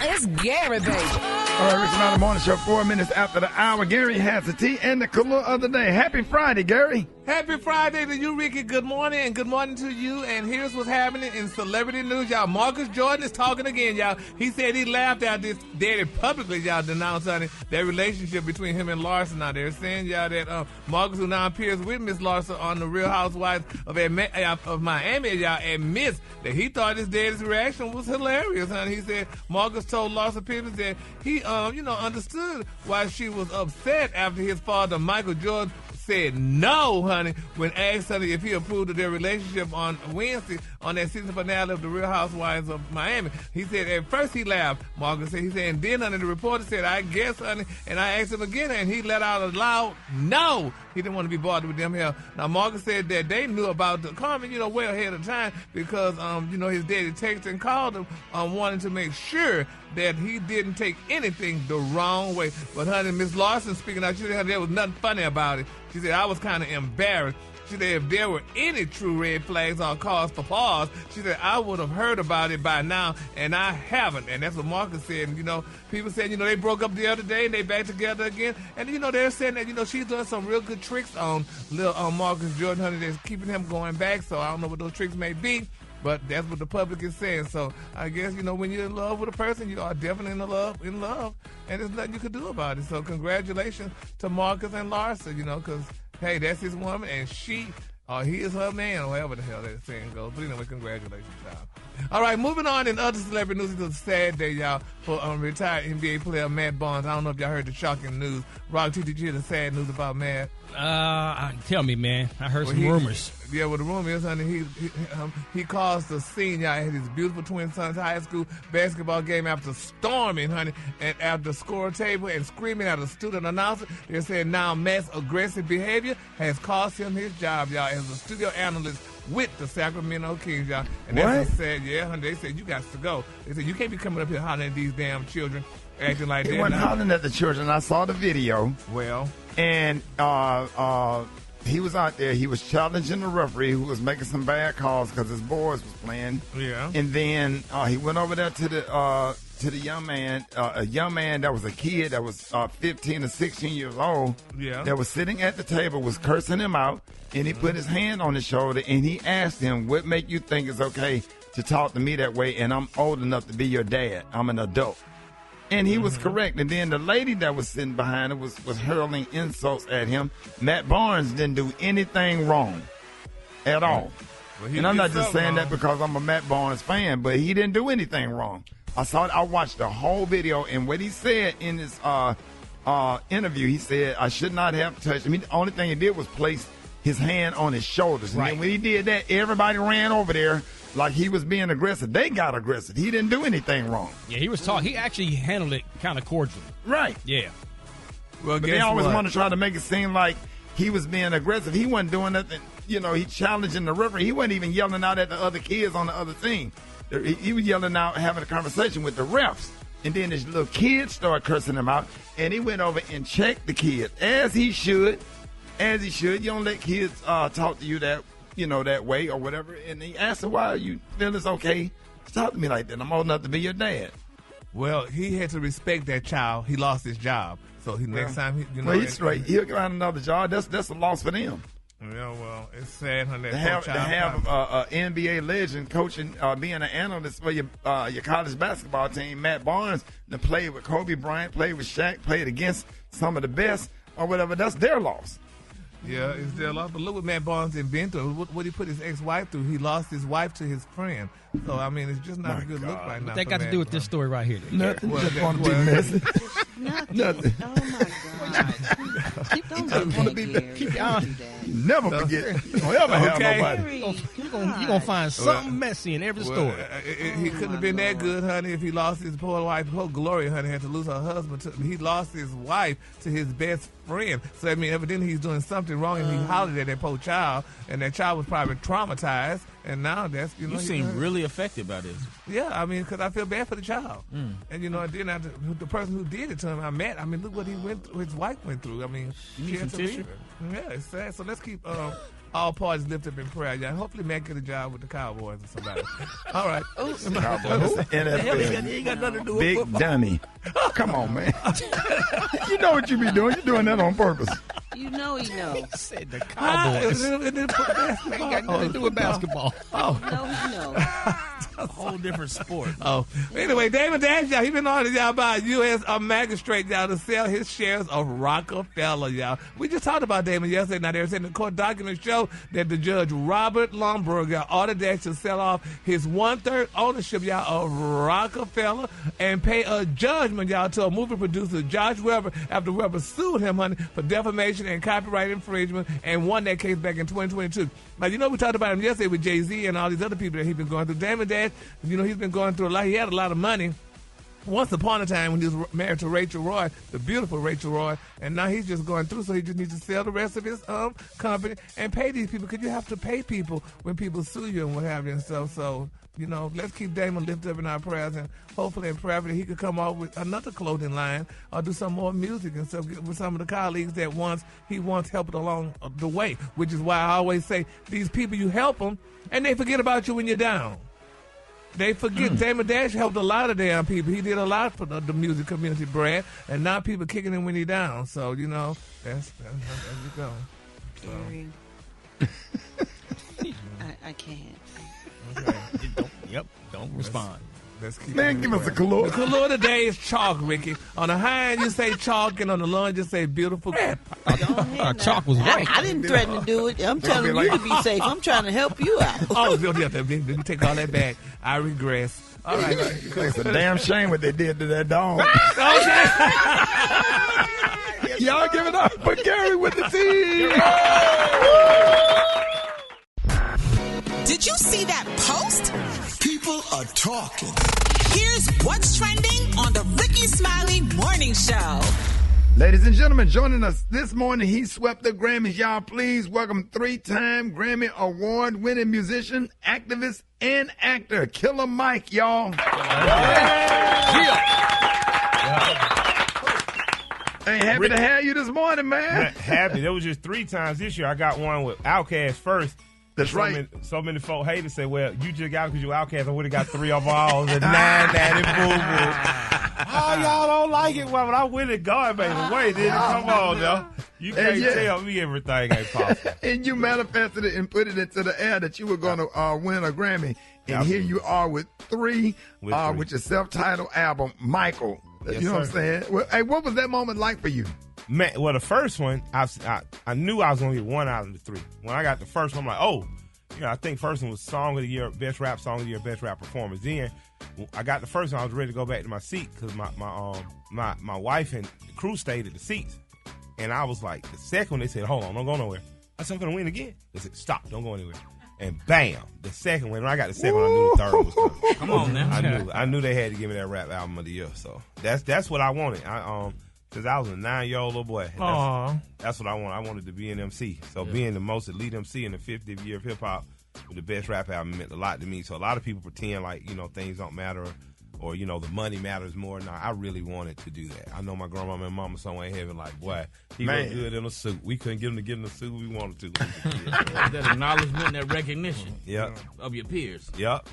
It's Gary, baby. All right, Rickey Smiley Morning Show, 4 minutes after the hour. Gary has the tea and the color of the day. Happy Friday, Gary. Happy Friday to you, Ricky. Good morning, and good morning to you. And here's what's happening in celebrity news, y'all. Marcus Jordan is talking again, y'all. He said he laughed at this daddy publicly, y'all, denouncing that relationship between him and Larsa. Now, they're saying, y'all, that Marcus, who now appears with Miss Larsa on The Real Housewives Housewives of Miami, y'all, admits that he thought his daddy's reaction was hilarious, honey. He said Marcus told Larsa Pippen that he, understood why she was upset after his father, Michael Jordan, said no, honey, when asked honey if he approved of their relationship on Wednesday on that season finale of The Real Housewives of Miami. He said at first he laughed, Marcus said. He said, and then honey, the reporter said, I guess, honey, and I asked him again, and he let out a loud no. He didn't want to be bothered with them here. Now, Marcus said that they knew about the comment, well ahead of time because, his daddy texted and called him wanting to make sure that he didn't take anything the wrong way. But, honey, Miss Larson speaking out, she said there was nothing funny about it. She said, I was kind of embarrassed. She said, if there were any true red flags or cause for pause, she said, I would have heard about it by now, and I haven't. And that's what Marcus said. And, people said, they broke up the other day, and they back together again. And, they're saying that, she's doing some real good tricks on little Marcus Jordan, honey, that's keeping him going back. So I don't know what those tricks may be, but that's what the public is saying. So I guess, when you're in love with a person, you are definitely in love, and there's nothing you can do about it. So congratulations to Marcus and Larsa, because hey, that's his woman, and he is her man, or whatever the hell that saying goes. But anyway, congratulations, y'all. All right, moving on in other celebrity news. It's a sad day, y'all, for retired NBA player Matt Barnes. I don't know if y'all heard the shocking news. Rock, did you hear the sad news about Matt? Tell me, man. I heard some rumors. Yeah, well, the rumor is, honey, he caused the scene, y'all, at his beautiful twin son's high school basketball game after storming, honey, and at the score table and screaming at a student announcer. They said now Matt's aggressive behavior has cost him his job, y'all, as a studio analyst with the Sacramento Kings, y'all. And that's what said, yeah, honey, they said, you got to go. They said, you can't be coming up here hollering at these damn children, acting like that. He wasn't hollering at the children. I saw the video. Well. And he was out there. He was challenging the referee who was making some bad calls because his boys was playing. Yeah. And then he went over there to the young man, a young man that was a kid that was 15 or 16 years old. Yeah. That was sitting at the table, was cursing him out, and he put his hand on his shoulder and he asked him, "What make you think it's okay to talk to me that way? And I'm old enough to be your dad. I'm an adult." And he was correct. And then the lady that was sitting behind him was hurling insults at him. Matt Barnes didn't do anything wrong at all. Well, and I'm not just saying that because I'm a Matt Barnes fan, but he didn't do anything wrong. I watched the whole video, and what he said in his interview, he said, I should not have touched him. The only thing he did was place his hand on his shoulders. And then when he did that, everybody ran over there like he was being aggressive. They got aggressive. He didn't do anything wrong. Yeah, he actually handled it kind of cordially. Right. Yeah. Well, but they always want to try to make it seem like he was being aggressive. He wasn't doing nothing. He challenging the referee. He wasn't even yelling out at the other kids on the other team. He was yelling out, having a conversation with the refs. And then this little kid started cursing him out. And he went over and checked the kid, as he should. As he should. You don't let kids talk to you that way or whatever. And he asked him, why you feel it's okay to talk to me like that? I'm old enough to be your dad. Well, he had to respect that child. He lost his job. So next time, he's straight. He'll get on another job. That's a loss for them. Yeah, well, it's sad how that to have an NBA legend coaching, being an analyst for your college basketball team, Matt Barnes, to play with Kobe Bryant, played with Shaq, played against some of the best or whatever. That's their loss. Yeah, it's their loss. But look what Matt Barnes has been through. What he put his ex-wife through. He lost his wife to his friend. So, I mean, it's just not a good look right now. What that got to do with this story right here? Nothing. Just want to be messy. Nothing. Oh, my God. Don't do that, Keep your eye. Never forget. Don't ever have nobody. You're going to find something messy in every story. He couldn't have been that good, honey, if he lost his poor wife. Poor Gloria, honey, had to lose her husband. He lost his wife to his best friend. So, I mean, evidently he's doing something wrong, and he hollered at that poor child, and that child was probably traumatized. And now that's, you seem really affected by this. Yeah, I mean, because I feel bad for the child. And, and then after, the person who did it to him, I mean, look what he went through, his wife went through. I mean, she had to leave her. Yeah, it's sad. So let's keep all parties lifted up in prayer, y'all. Hopefully, Matt get a job with the Cowboys or somebody. All right. NFL. He ain't got nothing to do with Big football. dummy. Come on, man. You know what you be doing. You're doing that on purpose. You know he knows. Said the Cowboys. It didn't put basketball. Ain't got nothing to do with basketball. No, he knows. A whole different sport. Oh, anyway, Damon Dash, y'all, he been ordered, y'all, by a U.S. magistrate, y'all, to sell his shares of Rockefeller, y'all. We just talked about Damon yesterday. Now, there's in the court documents show that the judge, Robert Lomberg, y'all, ordered Dash to sell off his 1/3 ownership, y'all, of Rockefeller and pay a judgment, y'all, to a movie producer, Josh Weber, after Weber sued him, honey, for defamation and copyright infringement and won that case back in 2022. Now, you know, we talked about him yesterday with Jay-Z and all these other people that he's been going through. Damon Dash, you know, he's been going through a lot. He had a lot of money once upon a time when he was married to Rachel Roy, the beautiful Rachel Roy, and now he's just going through, so he just needs to sell the rest of his company and pay these people, because you have to pay people when people sue you and what have you and stuff. So, you know, let's keep Damon lifted up in our prayers, and hopefully and prayerfully he could come out with another clothing line or do some more music and stuff with some of the colleagues that he once helped along the way, which is why I always say these people, you help them, and they forget about you when you're down. They forget. Damon Dash helped a lot of damn people. He did a lot for the music community, Brad, and now people kicking him when he's down. So, you know, that's you go. So. I can't. Okay. Don't respond. Let's keep give us a color. The color today is chalk, Ricky. On the high end, you say chalk, and on the low end, you say beautiful. Chalk was right. I didn't threaten to do it. I'm telling you to be safe. I'm trying to help you out. Oh, let me take all that back. I regress. All right. It's a damn shame what they did to that dog. Y'all give it up for Gary with the team. Did you see that post? People are talking. Here's what's trending on the Rickey Smiley Morning Show. Ladies and gentlemen, joining us this morning, he swept the Grammys. Y'all, please welcome 3-time Grammy Award-winning musician, activist, and actor, Killer Mike, y'all. Hey, happy to have you this morning, man. Happy. There was just 3 times this year. I got one with Outkast first. That's right. So many folk hate to say, well, you just got it because you Outkast. I would have got 3 overalls and 9 natty boo-boo. Oh, y'all don't like it? Well, but I win it God made a way, didn't it? Come on, though. You can't tell me everything ain't possible. And you manifested it and put it into the air that you were going to win a Grammy. And here you are with 3, with your self-titled album, Michael. Yes, you know sir. what I'm saying? Well, hey, what was that moment like for you? Man, well, the first one, I knew I was going to get 1 out of the 3. When I got the first one, I'm like, oh, you know, I think first one was Song of the Year, Best Rap Song of the Year, Best Rap Performance. Then I got the first one, I was ready to go back to my seat because my wife and the crew stayed at the seats. And I was like, the second one, they said, hold on, don't go nowhere. I said, I'm going to win again. They said, stop, don't go anywhere. And bam, the second one, when I got the second one, I knew the third one was coming. Come on now. I knew they had to give me that rap album of the year. So that's what I wanted. Since I was a 9-year-old little boy. That's what I wanted. I wanted to be an MC. So being the most elite MC in the 50th year of hip-hop with the best rap album meant a lot to me. So a lot of people pretend like, you know, things don't matter or you know, the money matters more. No, I really wanted to do that. I know my grandmama and mama somewhere in heaven like, boy, he looked good in a suit. We couldn't get him to get in a suit we wanted to. That acknowledgement, that recognition of your peers. Yep.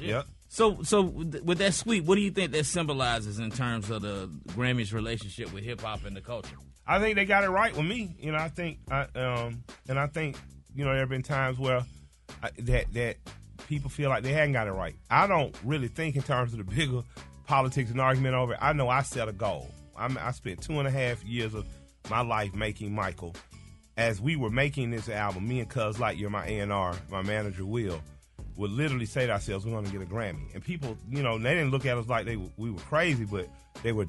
So with that sweep, what do you think that symbolizes in terms of the Grammys' relationship with hip hop and the culture? I think they got it right with me. You know, I think, you know, there have been times where that people feel like they hadn't got it right. I don't really think in terms of the bigger politics and argument over it. I know I set a goal. I spent 2.5 years of my life making Michael. As we were making this album, me and Cuz Lightyear, my A&R, my manager Will, would literally say to ourselves, we're going to get a Grammy. And people, you know, they didn't look at us like we were crazy, but they were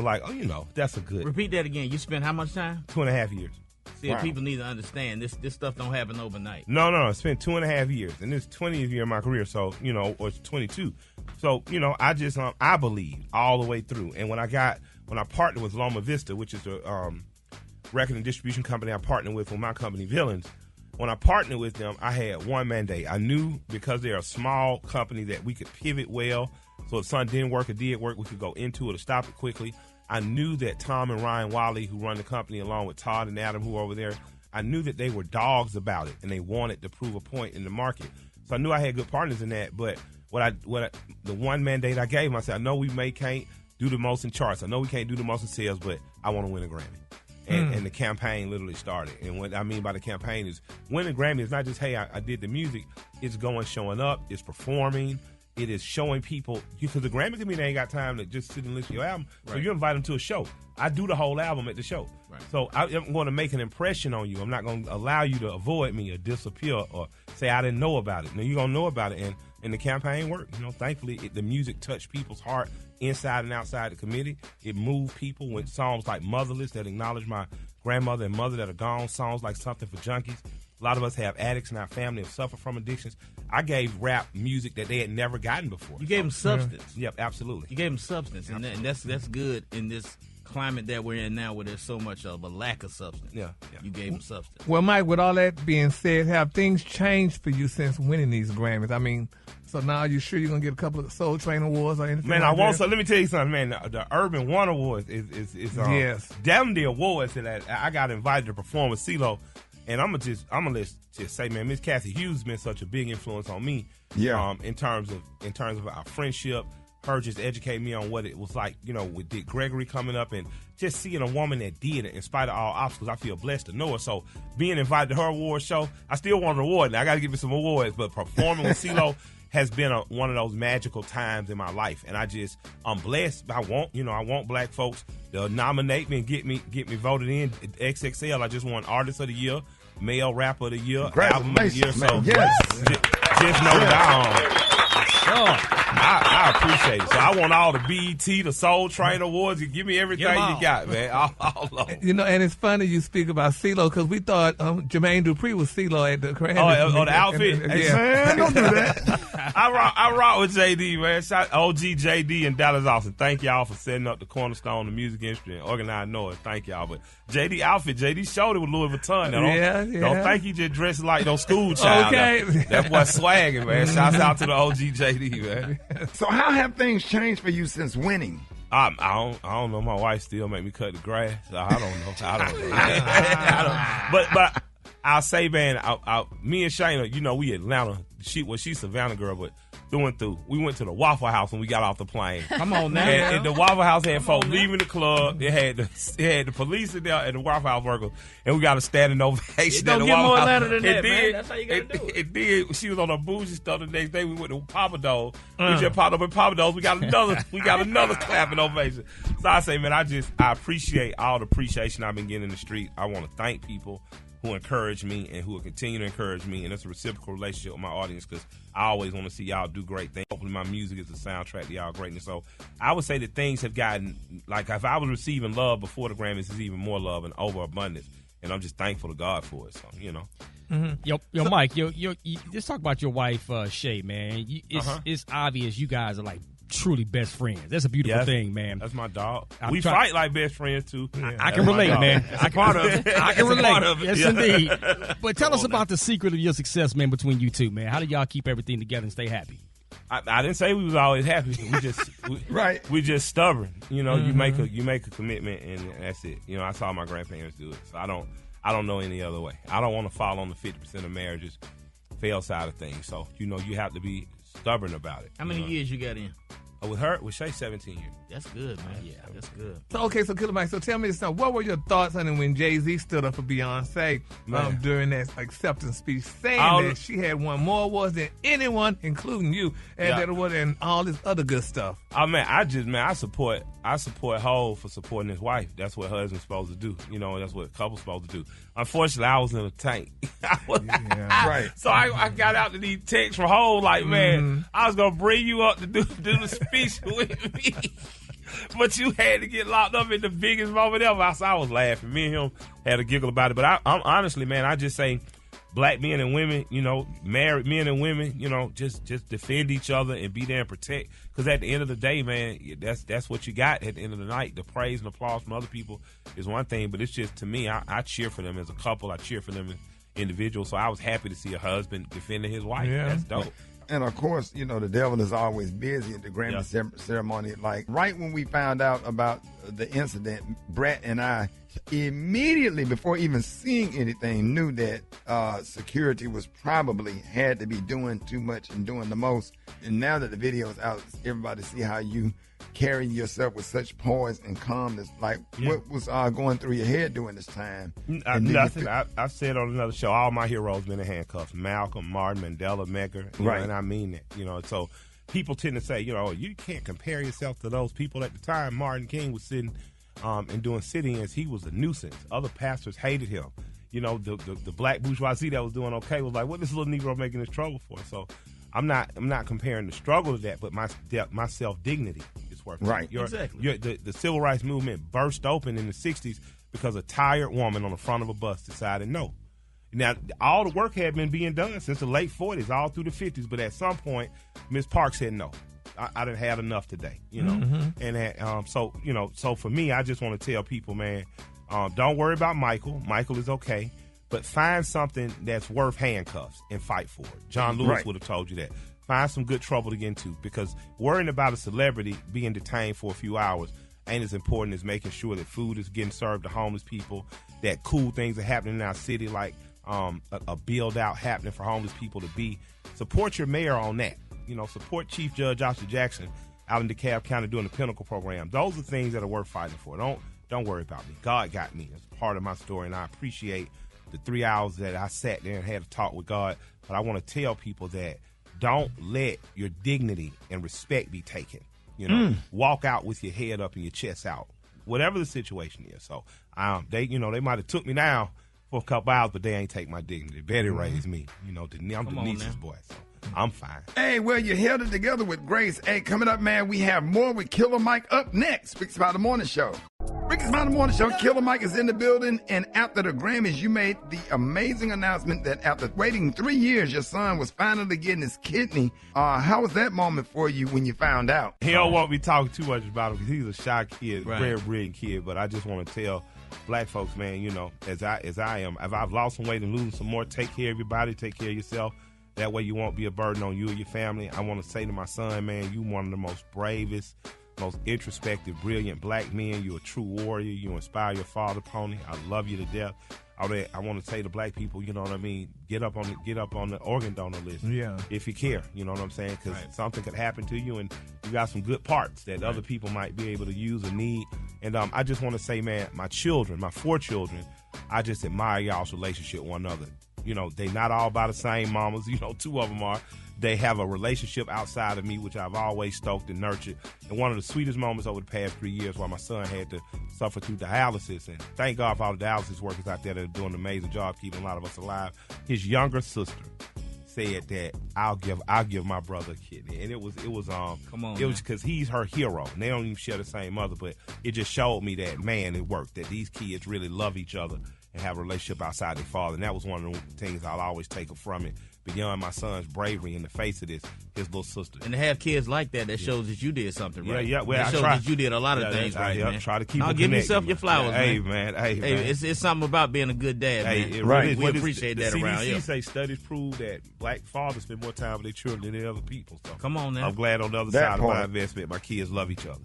like, oh, you know, that's a good. Repeat that again. You spent how much time? 2.5 years. See, people need to understand this stuff don't happen overnight. No. I spent 2.5 years, and this is 20th year of my career, so, you know, or it's 22. So, you know, I just, I believed all the way through. And when I partnered with Loma Vista, which is the record and distribution company I partnered with my company, Villains, when I partnered with them, I had one mandate. I knew because they're a small company that we could pivot well. So if something didn't work or did work, we could go into it or stop it quickly. I knew that Tom and Ryan Wally, who run the company, along with Todd and Adam, who are over there, I knew that they were dogs about it, and they wanted to prove a point in the market. So I knew I had good partners in that. But the one mandate I gave them, I said, I know we can't do the most in charts. I know we can't do the most in sales, but I want to win a Grammy. And the campaign literally started. And what I mean by the campaign is winning Grammy is not just, hey, I did the music. It's showing up, it's performing, it is showing people, because the Grammy committee ain't got time to just sit and listen to your album. So you invite them to a show. I do the whole album at the show. Right. So I'm going to make an impression on you. I'm not going to allow you to avoid me or disappear or say I didn't know about it. No, you're going to know about it. And the campaign worked. Thankfully, the music touched people's heart inside and outside the committee. It moved people with songs like Motherless that acknowledge my grandmother and mother that are gone, songs like Something for Junkies. A lot of us have addicts in our family and suffer from addictions. I gave rap music that they had never gotten before. You gave them substance. Yep, absolutely. You gave them substance, and that's good in this climate that we're in now where there's so much of a lack of substance. Yeah. You gave them substance. Well, Mike, with all that being said, have things changed for you since winning these Grammys? I mean, so now you sure you're going to get a couple of Soul Train Awards or anything? Man, like I want that? so. Let me tell you something, man. The Urban One Awards is yes. Them the awards that I got invited to perform with CeeLo, and I'm gonna just say, man, Miss Cassie Hughes has been such a big influence on me. Yeah. In terms of our friendship. Her just educate me on what it was like, with Dick Gregory coming up and just seeing a woman that did it in spite of all obstacles. I feel blessed to know her. So being invited to her award show, I still want an award. Now I got to give you some awards, but performing with CeeLo has been one of those magical times in my life. And I'm blessed. I want black folks to nominate me and get me voted in. XXL, I just won Artist of the Year, Male Rapper of the Year, Album of the Year. So just know that I appreciate it. So I want all the BET, the Soul Train Awards. You give me everything you got, man. All of them. And it's funny you speak about CeeLo because we thought Jermaine Dupri was CeeLo at the Grammys. Oh, the outfit? Yeah. Man, don't do that. I rock with JD, man. Shout OG JD and Dallas Austin. Thank y'all for setting up the cornerstone of the music industry and organizing noise. Thank y'all. But JD outfit, JD showed it with Louis Vuitton. Now, don't think he just dressed like no school child. Okay. That boy swagging, man. Shouts out to the OG JD, man. So how have things changed for you since winning? I don't know. My wife still make me cut the grass. I don't know. But I'll say, man, me and Shayna, we Atlanta. She's Savannah girl, but through and through. We went to the Waffle House when we got off the plane. Come on now. And the Waffle House had folks leaving the club. It had the police in there at the Waffle House workers, and we got a standing ovation at the Waffle House. Don't get more Atlanta than that, man. That's how you got to do it. It did. She was on her bougie stuff the next day. We went to Papa Do's. We just popped up at Papa Do's. We got another clapping ovation. So I say, man, I appreciate all the appreciation I've been getting in the street. I want to thank people who encourage me and who will continue to encourage me, and it's a reciprocal relationship with my audience because I always want to see y'all do great things. Hopefully my music is the soundtrack to y'all greatness. So I would say that things have gotten, like if I was receiving love before the Grammys, it's even more love and overabundance, and I'm just thankful to God for it. So, Mm-hmm. Yo, Mike, let's talk about your wife, Shay, man. It's obvious you guys are like truly best friends. That's a beautiful thing, man. That's my dog. We fight like best friends too. I can relate, man. I can relate. Yes, indeed. But tell us on about the secret of your success, man, between you two, man. How do y'all keep everything together and stay happy? I didn't say we was always happy. We just stubborn. You make a commitment and that's it. I saw my grandparents do it, so I don't know any other way. I don't want to fall on the 50% of marriages fail side of things. So you have to be stubborn about it. How many years you got in? With Shay, 17 years. That's good, man. Yeah, that's good. So Killer Mike, so tell me this now. What were your thoughts on it when Jay-Z stood up for Beyonce during that acceptance speech, saying that she had won more awards than anyone, including you, and all this other good stuff? Oh man, I support Hov for supporting his wife. That's what husband's supposed to do. That's what a couple's supposed to do. Unfortunately, I was in a tank. Right. So I got out to these texts from Hov like, man, I was gonna bring you up to do the speech with me. But you had to get locked up in the biggest moment ever. So I was laughing. Me and him had a giggle about it. But I'm honestly, man, I just say black men and women, married men and women, just defend each other and be there and protect. Because at the end of the day, man, that's what you got at the end of the night. The praise and applause from other people is one thing, but it's just, to me, I cheer for them as a couple. I cheer for them as individuals. So I was happy to see a husband defending his wife. Yeah. That's dope. And of course, the devil is always busy at the Grammy ceremony. Like right when we found out about the incident, Brett and I immediately, before even seeing anything, knew that security was probably had to be doing too much and doing the most. And now that the video is out, everybody see how you carry yourself with such poise and calmness. Like, what was going through your head during this time? Nothing. I've said on another show, all my heroes been in handcuffs. Malcolm, Martin, Mandela, Medgar. And I mean that. So people tend to say, you can't compare yourself to those people. At the time, Martin King was sitting and doing sit-ins. He was a nuisance. Other pastors hated him. The black bourgeoisie that was doing okay was like, what this little Negro making this trouble for? So I'm not comparing the struggle to that, but my self-dignity is worth it. Right. Exactly. The civil rights movement burst open in the 60s because a tired woman on the front of a bus decided no. Now, all the work had been being done since the late 40s, all through the 50s, but at some point, Ms. Parks said no. I done had enough today, And so for me, I just want to tell people, man, don't worry about Michael. Michael is okay. But find something that's worth handcuffs and fight for it. John Lewis would have told you that. Find some good trouble to get into, because worrying about a celebrity being detained for a few hours ain't as important as making sure that food is getting served to homeless people, that cool things are happening in our city, like a build-out happening for homeless people to be. Support your mayor on that. Support Chief Judge Oscar Jackson out in DeKalb County doing the Pinnacle program. Those are things that are worth fighting for. Don't worry about me. God got me. It's part of my story, and I appreciate the 3 hours that I sat there and had a talk with God. But I want to tell people that don't let your dignity and respect be taken. Walk out with your head up and your chest out, whatever the situation is. So they might have took me down for a couple hours, but they ain't take my dignity. Betty raised me. I'm Denise's boy, so I'm fine. Hey, well, you held it together with Grace. Hey, coming up, man, we have more with Killer Mike up next. Rickey Smiley Morning Show. Rickey Smiley Morning Show. Killer Mike is in the building, and after the Grammys, you made the amazing announcement that after waiting 3 years, your son was finally getting his kidney. How was that moment for you when you found out? He don't want me talking too much about him because he's a shy kid, very brilliant kid. But I just want to tell black folks, man, as I am, if I've lost some weight and losing some more, take care of your body, take care of yourself. That way you won't be a burden on you or your family. I want to say to my son, man, you one of the most bravest, most introspective, brilliant black men. You're a true warrior. You inspire your father, Pony. I love you to death. I want to say to black people, you know what I mean, get up on the organ donor list. Yeah. If you care, you know what I'm saying? Because something could happen to you, and you got some good parts that other people might be able to use or need. And I just want to say, man, my 4 children, I just admire y'all's relationship with one another. They not all by the same mamas. 2 of them are. They have a relationship outside of me, which I've always stoked and nurtured. And one of the sweetest moments over the past 3 years while my son had to suffer through dialysis. And thank God for all the dialysis workers out there that are doing an amazing job keeping a lot of us alive. His younger sister said that I'll give my brother a kidney. And it was because he's her hero. And they don't even share the same mother, but it just showed me that, man, it worked, that these kids really love each other and have a relationship outside their father. And that was one of the things I'll always take from it. Beyond my son's bravery in the face of this, his little sister. And to have kids like that shows that you did something right. Yeah. Well, that shows that you did a lot of things right, man. Try to keep now, give yourself your flowers, man. man. Hey, it's something about being a good dad, man. Right. We appreciate that around here. The CDC say studies prove that black fathers spend more time with their children than other people. So come on now. I'm glad on the other side of my investment, my kids love each other.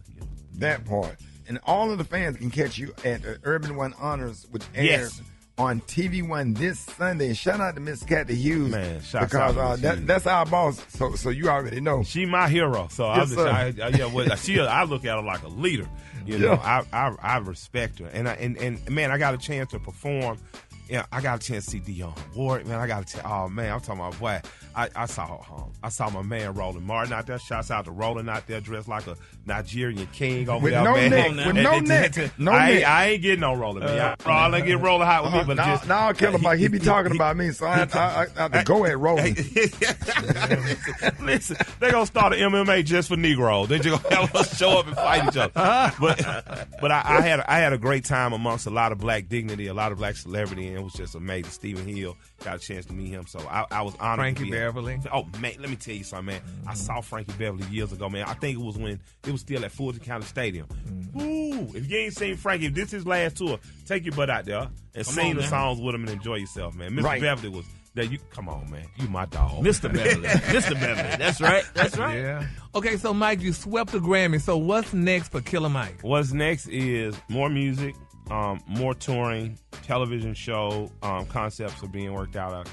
That part. And all of the fans can catch you at the Urban One Honors, which airs on TV One this Sunday. Shout out to Miss Kathy Hughes, man, because that's our boss. So you already know she my hero. So I look at her like a leader. I respect her, and man, I got a chance to perform. Yeah, I got a chance to see Dionne Ward, man. I'm talking about, boy, I saw my man Roland Martin out there. Shouts out to Roland out there dressed like a Nigerian king over there, man. With no neck. I ain't getting no Roland, man. I ain't getting Roland hot with me, but just... Now, Killer Mike, he be talking about me, so I have to go at Roland. Listen, they going to start an MMA just for Negroes. They just going to have us show up and fight each other. But I had a great time amongst a lot of black dignity, a lot of black celebrity, and it was just amazing. Stephen Hill, got a chance to meet him, so I was honored. Frankie Beverly. Oh, man, let me tell you something, man. I saw Frankie Beverly years ago, man. I think it was when it was still at Fulton County Stadium. Ooh, if you ain't seen Frankie, if this is his last tour, take your butt out there and sing the songs with him and enjoy yourself, man. Mr. Beverly was there. Come on, man. You my dog. Mr. Beverly. Mr. Beverly. That's right. That's right. Yeah. Okay, so Mike, you swept the Grammy. So what's next for Killer Mike? What's next is more music, more touring, television show concepts are being worked out.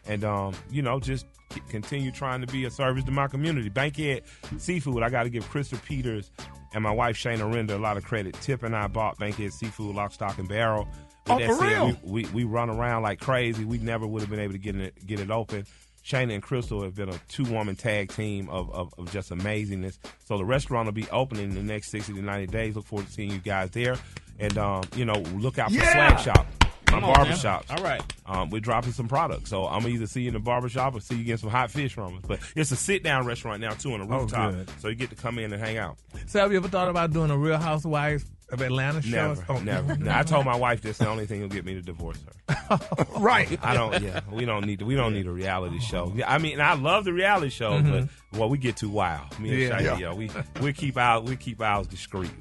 And, just continue trying to be a service to my community. Bankhead Seafood, I got to give Krista Peters and my wife Shayna Render a lot of credit. Tip and I bought Bankhead Seafood, lock, stock, and barrel. Oh, for real? We run around like crazy. We never would have been able to get it open. Shayna and Crystal have been a 2-woman tag team of just amazingness. So the restaurant will be opening in the next 60 to 90 days. Look forward to seeing you guys there. And, look out for Swag Shop. My barbershop. All right. We're dropping some products. So I'm going to either see you in the barbershop or see you getting some hot fish from us. But it's a sit-down restaurant now, too, on a rooftop. Good. So you get to come in and hang out. So have you ever thought about doing a Real Housewives of Atlanta show? Never. Now, I told my wife that's the only thing that'll get me to divorce her. Right. We don't need a reality show. Yeah, I mean, I love the reality show, but we get too wild. Me and Shayna, we keep ours discreet.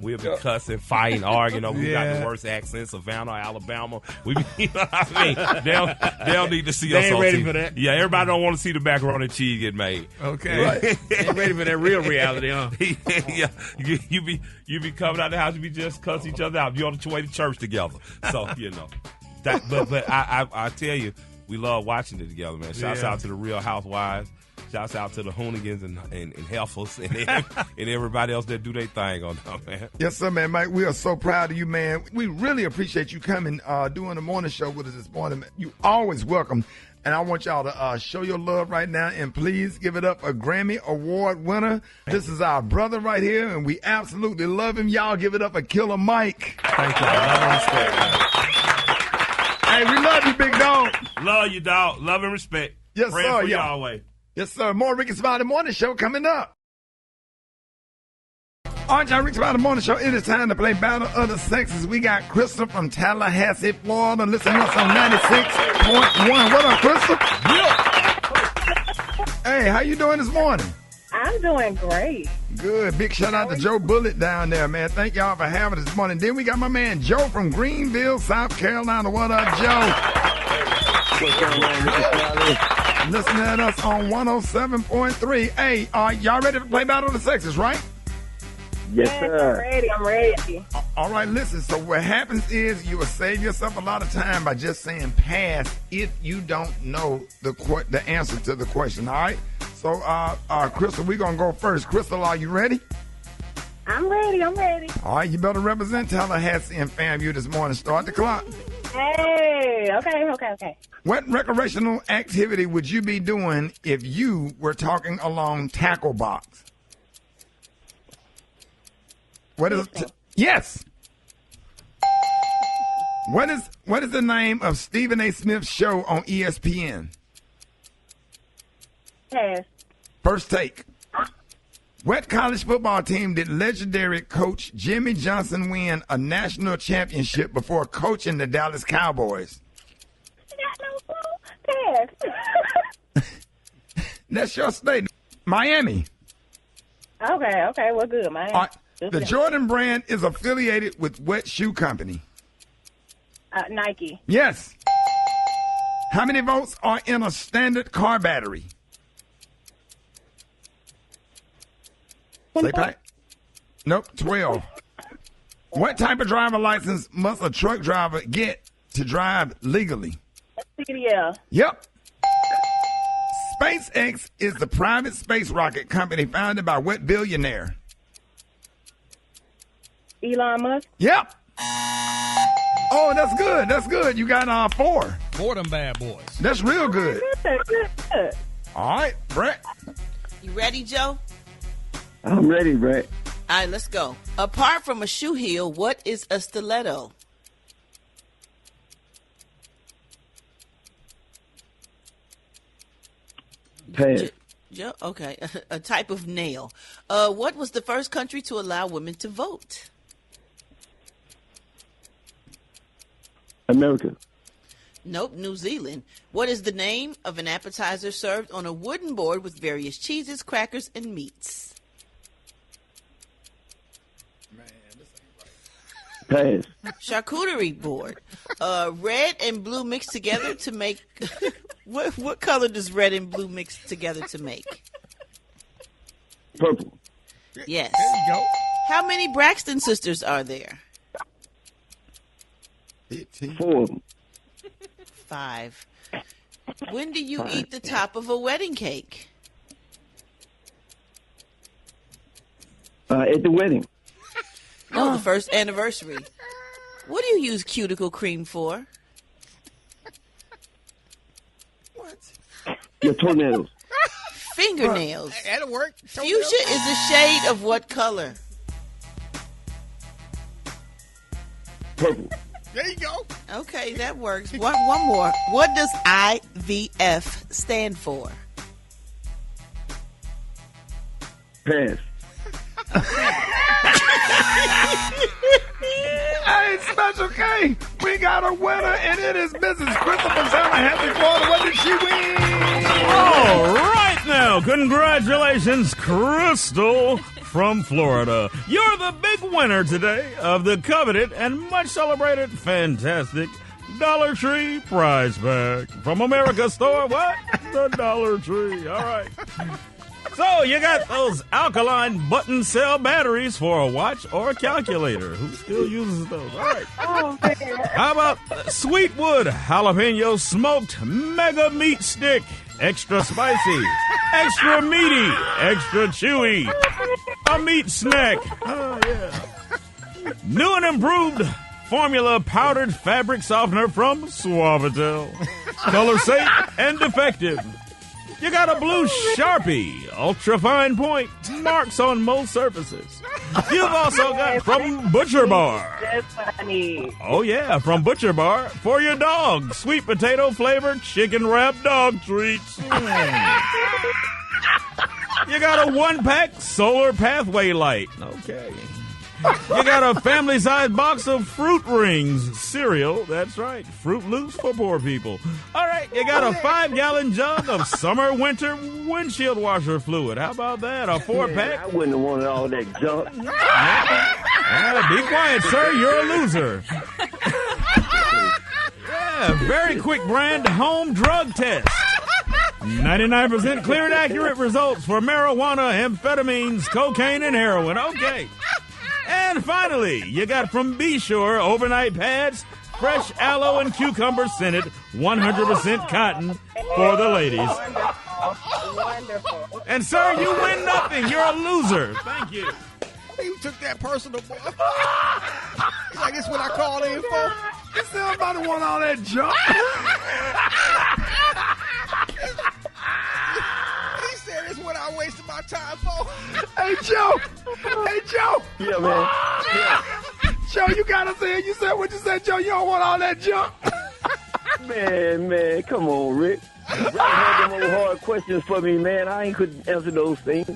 We'll be cussing, fighting, arguing. We got the worst accent, Savannah, Alabama. We they don't need to see us. They ain't on ready TV. for that. Yeah, everybody don't want to see the macaroni and cheese get made. Okay, right. Ain't ready for that real reality, huh? Yeah, you be coming out the house, you be just cuss each other out. You on the way to church together, so that. But I tell you, we love watching it together, man. Shouts out to the Real Housewives. Shouts out to the Hoonigans and Heifers and everybody else that do their thing on them, man. Yes, sir, man. Mike, we are so proud of you, man. We really appreciate you coming, doing the morning show with us this morning. You always welcome. And I want y'all to show your love right now, and please give it up a Grammy Award winner. This is our brother right here, and we absolutely love him. Y'all give it up a Killer Mike. Thank you. Love and respect. Hey, we love you, big dog. Love you, dog. Love and respect. Yes, Praying sir. for you always. Yes, sir. More Rickey Smiley Morning Show coming up. On John Rickey Smiley Morning Show, it is time to play Battle of the Sexes. We got Crystal from Tallahassee, Florida. Listen to us on 96.1. What up, Crystal? Yeah. Hey, how you doing this morning? I'm doing great. Good. Big shout out to Joe Bullitt down there, man. Thank y'all for having us this morning. Then we got my man Joe from Greenville, South Carolina. What up, Joe? What's going on, Rickey Smiley? Listening at us on 107.3. Hey, y'all ready to play Battle of the Sexes, right? Yes, sir. I'm ready. All right, listen. So what happens is you will save yourself a lot of time by just saying pass if you don't know the answer to the question. All right. So, Crystal, we're gonna go first. Crystal, are you ready? I'm ready. All right, you better represent Tallahassee and FAMU this morning. Start the clock. Hey. Okay. What recreational activity would you be doing if you were talking along tackle box? What is yes? What is the name of Stephen A. Smith's show on ESPN? Pass. First take. What college football team did legendary coach Jimmy Johnson win a national championship before coaching the Dallas Cowboys? Pass. That's your state. Miami. Okay. Well, good, man. The Jordan brand is affiliated with what shoe company? Nike. Yes. How many volts are in a standard car battery? Say play. Nope, 12. What type of driver license must a truck driver get to drive legally? CDL. Yep. SpaceX is the private space rocket company founded by what billionaire? Elon Musk. Yep. Oh, that's good. You got 4. 4 of them bad boys. That's real good. Good. All right, Brett. You ready, Joe? I'm ready, Brett. All right, let's go. Apart from a shoe heel, what is a stiletto? Pass. Joe, okay. A type of nail. What was the first country to allow women to vote? America. Nope, New Zealand. What is the name of an appetizer served on a wooden board with various cheeses, crackers, and meats? Pass. Charcuterie board. Red and blue mixed together to make... What color does red and blue mix together to make? Purple. Yes. There you go. How many Braxton sisters are there? 4 of them. 5. When do you eat the top of a wedding cake? At the wedding. No, the first anniversary. What do you use cuticle cream for? What? Your toenails. Fingernails. That'll work. Fuchsia is a shade of what color? Purple. There you go. Okay, that works. One more. What does IVF stand for? Pass. Hey, Special K, we got a winner, and it is Mrs. Crystal from Happy Florida. What did she win? All right now, congratulations, Crystal from Florida. You're the big winner today of the coveted and much celebrated fantastic Dollar Tree prize bag from America's Store. What? The Dollar Tree. All right. So you got those alkaline button cell batteries for a watch or a calculator. Who still uses those? All right. Oh, man. How about Sweetwood jalapeno smoked mega meat stick? Extra spicy, extra meaty, extra chewy. A meat snack. Oh, yeah. New and improved formula powdered fabric softener from Suavitel. Color safe and defective. You got a blue Sharpie, ultra fine point, marks on most surfaces. You've also got from Butcher Bar. That's funny. Oh yeah, from Butcher Bar for your dog, sweet potato flavored chicken wrap dog treats. You got a 1-pack solar pathway light. Okay. You got a family-sized box of Fruit Rings cereal. That's right, Fruit Loops for poor people. All right, you got a 5-gallon jug of summer-winter windshield washer fluid. How about that? A 4-pack? I wouldn't have wanted all that junk. Be quiet, sir. You're a loser. Yeah, very quick brand home drug test. 99% clear and accurate results for marijuana, amphetamines, cocaine, and heroin. Okay. And finally, you got from Be Sure overnight pads, fresh aloe and cucumber scented, 100% cotton for the ladies. Wonderful. And sir, you win nothing. You're a loser. Thank you. You took that personal, boy. I guess what I called in for. You said somebody want all that junk. He said it's what I wasted my time for. Hey, Joe. Hey, Joe. Yeah, man. Yeah. Joe, you gotta say it. You said what you said, Joe. You don't want all that junk. Man, come on, Rick. Right, have them old hard questions for me, man. I ain't could answer those things.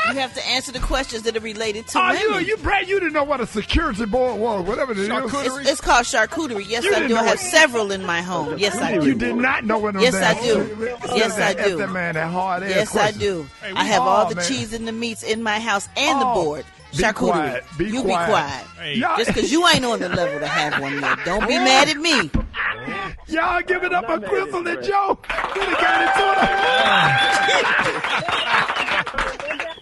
You have to answer the questions that are related to women. Brad, you didn't know what a security board was, whatever it is. It's called charcuterie. Yes, I do. I have several in my home. Yes, I do. You did not know what it was. Yes, I do. Yes, I do. That man, that hard ass Yes, I do. I have all the cheese and the meats in my house and the board. Charcuterie. Be quiet. Hey. Just because you ain't on the level to have one yet. Don't be mad at me. Y'all give it up for Crystal and Joe. You done got it to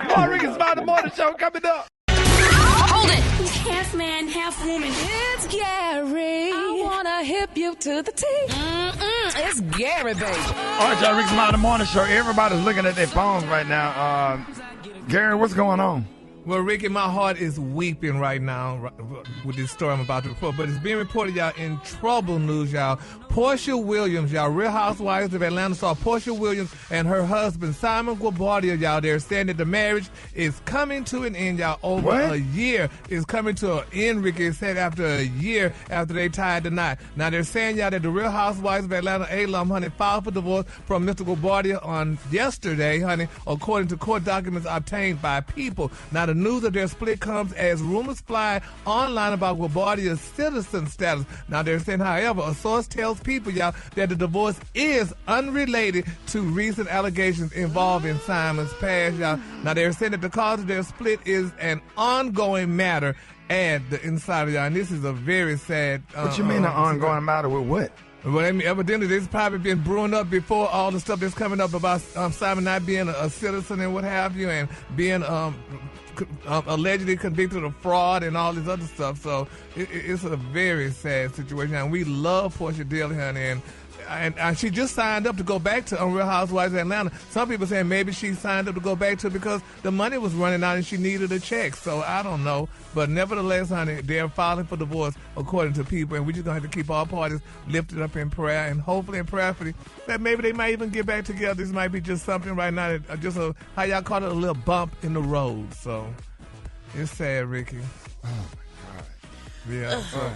them. More Rickey Smiley Morning Show coming up. Hold it. Half man, half woman. It's Gary. I wanna hip you to the T. It's Gary, baby. All right, y'all. Rickey Smiley Morning Show. Everybody's looking at their phones right now. Gary, what's going on? Well, Ricky, my heart is weeping right now with this story I'm about to report. But it's being reported, y'all, in trouble news, y'all. Portia Williams, y'all, Real Housewives of Atlanta saw Portia Williams and her husband, Simon Guabardia, y'all. They're saying that the marriage is coming to an end, y'all, over a year. It's coming to an end, Ricky said, after a year after they tied the knot. Now, they're saying, y'all, that the Real Housewives of Atlanta alum, honey, filed for divorce from Mr. Guabardia on yesterday, honey, according to court documents obtained by People. Now, the news of their split comes as rumors fly online about Guabardia's citizen status. Now, they're saying, however, a source tells People, y'all, that the divorce is unrelated to recent allegations involving Simon's past, y'all. Now, they're saying that the cause of their split is an ongoing matter at the insider, y'all. And this is a very sad... What you mean an ongoing matter with what? Well, I mean, evidently, this has probably been brewing up before all the stuff that's coming up about Simon not being a citizen and what have you, and being allegedly convicted of fraud and all this other stuff. So it's a very sad situation. And we love Portia dearly, honey. And and she just signed up to go back to Real Housewives of Atlanta. Some people saying maybe she signed up to go back to because the money was running out and she needed a check. So I don't know. But nevertheless, honey, they're filing for divorce according to people. And we're just going to have to keep all parties lifted up in prayer and hopefully and prayerfully that maybe they might even get back together. This might be just something right now, just how y'all call it, a little bump in the road. So it's sad, Ricky. Oh, my God. Yeah. So,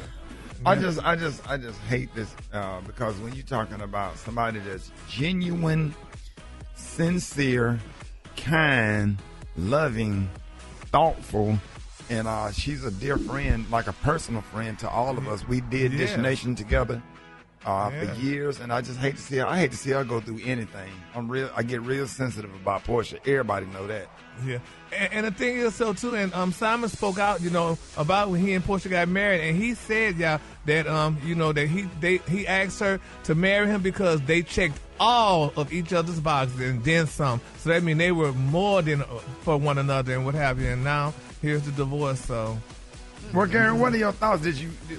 I just hate this because when you're talking about somebody that's genuine, sincere, kind, loving, thoughtful, and she's a dear friend, like a personal friend to all of us. We did Dish Nation together for years, and I just hate to see her. I hate to see her go through anything. I get real sensitive about Portia. Everybody know that. Yeah, and the thing is, so too, and Simon spoke out, about when he and Portia got married, and he said, that that he asked her to marry him because they checked all of each other's boxes and then some. So that means they were more than for one another and what have you. And now here's the divorce. So, well, Gary, what are your thoughts?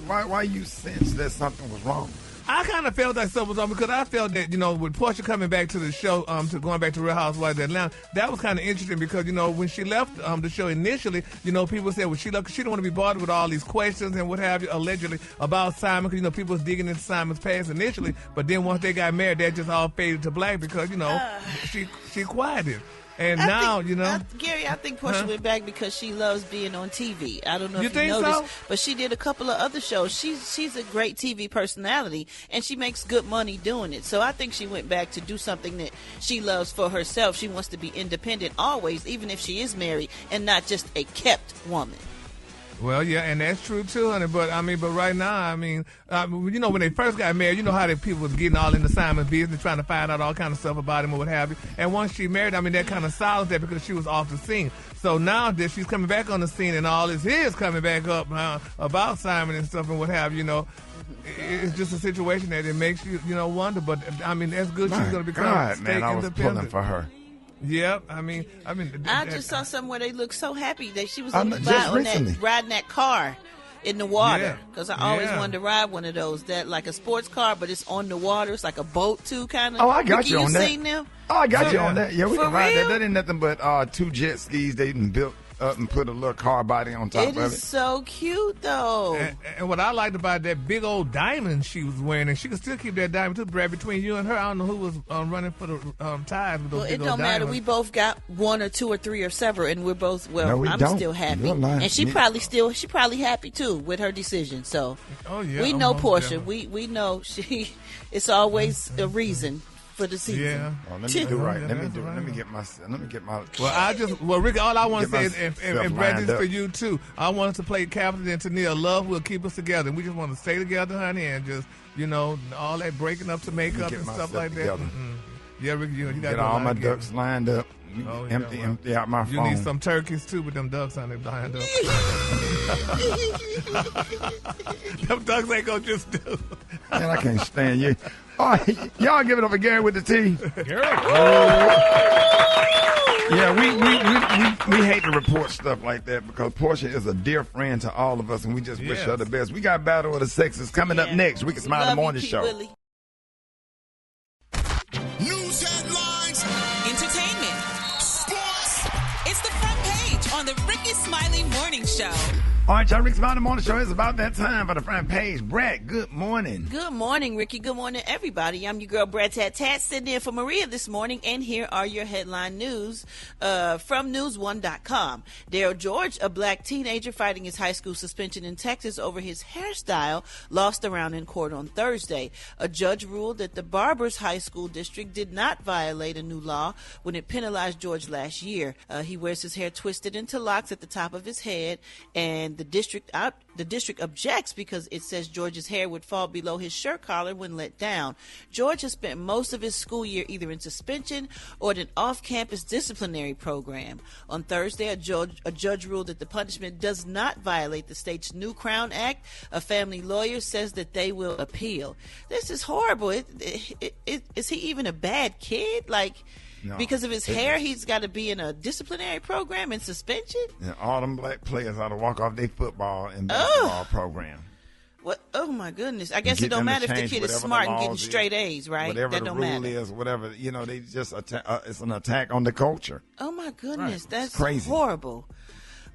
Why you sense that something was wrong? I kind of felt that stuff was on because I felt that, with Portia coming back to the show, to going back to Real Housewives of Atlanta, that was kind of interesting because, when she left the show initially, people said, well, she didn't want to be bothered with all these questions and what have you, allegedly, about Simon, because, people was digging into Simon's past initially, but then once they got married, that just all faded to black because, she quieted. And Gary, I think Portia went back because she loves being on TV. I don't know if you think noticed, so? but she did a couple of other shows. She's a great TV personality, and she makes good money doing it. So I think she went back to do something that she loves for herself. She wants to be independent always, even if she is married, and not just a kept woman. Well, yeah, and that's true too, honey. But right now, when they first got married, how the people was getting all into Simon's business, trying to find out all kind of stuff about him or what have you. And once she married, that kind of silenced that because she was off the scene. So now that she's coming back on the scene and all this is coming back up about Simon and stuff and what have you, it's just a situation that it makes you, wonder. But that's good. She's going to become man, I was pulling for her. Yep, I just saw somewhere they looked so happy that she was riding that car in the water because I always Yeah. wanted to ride one of those that like a sports car, but it's on the water. It's like a boat too, kind of. Oh, I got Ricky, you on that. Seen them? Oh, I got you on that. Yeah, we For can ride real? that. That ain't nothing but 2 jet skis they done built up and put a little car body on top It of is it. so cute though. And what I liked about that big old diamond she was wearing, and she could still keep that diamond too, Brad, between you and her. I don't know who was running for the ties with those Well, big it old don't matter. diamonds. We both got 1 or 2 or 3 or several, and we're both No, we I'm don't. still happy, You're lying. and she Me- probably happy too with her decision. So Oh, yeah, we know most Portia. definitely. We know she. It's always a reason for the season. Yeah. Oh, let me do right. Yeah, Let me that's do. right. Let me get my. Well, Rick, all I want to Get say is, myself and Brad, lined this is up. for you too. I want us to play Captain and Tania. Love will keep us together. We just want to stay together, honey, and just all that breaking up to make up Get and stuff myself like together. that. Mm-mm. Yeah, Rick, you got Get to all my together. ducks lined up. Oh, yeah, Empty out my You phone. need some turkeys too with them ducks on them lined up. Them ducks ain't gonna just do. Man, I can't stand you. All right, y'all give it up for Gary with the T. Yeah, we hate to report stuff like that because Portia is a dear friend to all of us, and we just wish her the best. We got Battle of the Sexes coming up next. Rickey Smiley Love you, Morning P. Show. Willie. News headlines. Entertainment. Sports. It's the front page on the Rickey Smiley Morning Show. All right, y'all, Rickey Smiley Morning Show. It's about that time for the front page. Brad, good morning. Good morning, Ricky. Good morning, everybody. I'm your girl, Brad Tat Tat, sitting in for Maria this morning, and here are your headline news from News1.com. Daryl George, a black teenager fighting his high school suspension in Texas over his hairstyle, lost the round in court on Thursday. A judge ruled that the Barbers High School District did not violate a new law when it penalized George last year. He wears his hair twisted into locks at the top of his head, and the district objects because it says George's hair would fall below his shirt collar when let down. George has spent most of his school year either in suspension or in an off-campus disciplinary program. On Thursday, a judge ruled that the punishment does not violate the state's new Crown Act. A family lawyer says that they will appeal. This is horrible. Is he even a bad kid? No. Because of his hair, he's got to be in a disciplinary program and suspension? And all them black players ought to walk off their football and basketball program. What? Oh my goodness! I guess Get it don't them to matter if the change kid is whatever smart the and getting laws is, straight A's, right? Whatever That the don't rule matter. is, whatever, they just it's an attack on the culture. Oh my goodness, Right. that's It's crazy. horrible.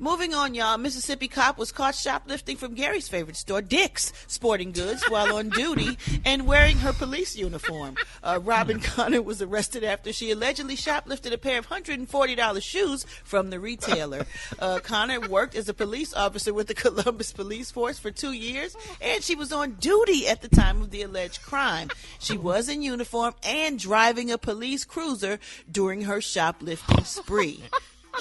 Moving on, y'all. Mississippi cop was caught shoplifting from Gary's favorite store, Dick's Sporting Goods, while on duty and wearing her police uniform. Robin Connor was arrested after she allegedly shoplifted a pair of $140 shoes from the retailer. Connor worked as a police officer with the Columbus Police Force for 2 years, and she was on duty at the time of the alleged crime. She was in uniform and driving a police cruiser during her shoplifting spree.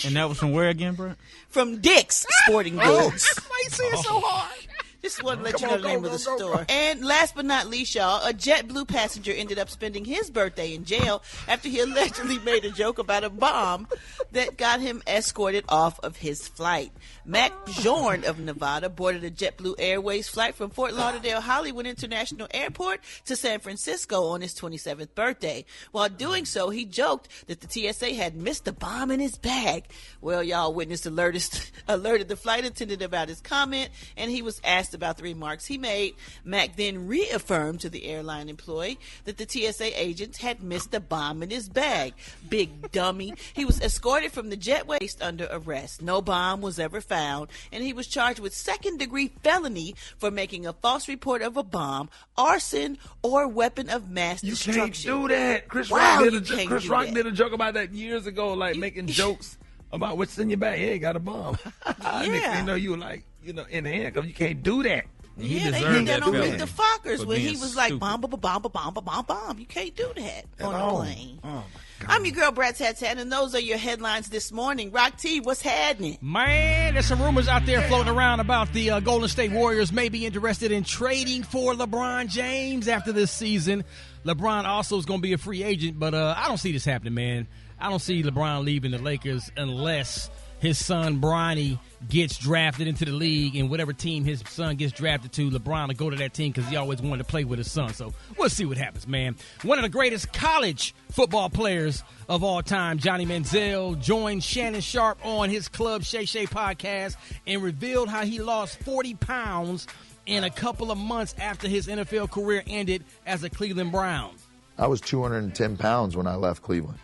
And that was from where again, bro? From Dick's Sporting Goods. Why you say it so hard? Just want to let you know the name of the store. And last but not least, y'all, a JetBlue passenger ended up spending his birthday in jail after he allegedly made a joke about a bomb that got him escorted off of his flight. Mac Bjorn of Nevada boarded a JetBlue Airways flight from Fort Lauderdale Hollywood International Airport to San Francisco on his 27th birthday. While doing so, he joked that the TSA had missed the bomb in his bag. Well, y'all, witness alerted the flight attendant about his comment, and he was asked about the remarks he made. Mac then reaffirmed to the airline employee that the TSA agents had missed the bomb in his bag. Big dummy. He was escorted from the jetway placed under arrest. No bomb was ever found, and he was charged with second-degree felony for making a false report of a bomb, arson, or weapon of mass destruction. You can't do that. Chris Wow, Rock you can't Chris do Rock that. did a joke about that years ago, like making jokes about what's in your bag. Hey, got a bomb. Next thing you know, you were like, in the handcuffs. You can't do that. Yeah, they did that on Meet the Fockers when he was like, bomb, bomb, bomb, bomb, bomb, bomb. You can't do that on a plane. Oh, I'm your girl, Brad Tat, and those are your headlines this morning. Rock T, what's happening? Man, there's some rumors out there floating around about the Golden State Warriors may be interested in trading for LeBron James after this season. LeBron also is going to be a free agent, but I don't see this happening, man. I don't see LeBron leaving the Lakers unless his son Bronny gets drafted into the league, and whatever team his son gets drafted to, LeBron will go to that team because he always wanted to play with his son. So we'll see what happens, man. One of the greatest college football players of all time, Johnny Manziel, joined Shannon Sharp on his Club Shay Shay podcast and revealed how he lost 40 pounds in a couple of months after his NFL career ended as a Cleveland Brown. I was 210 pounds when I left Cleveland.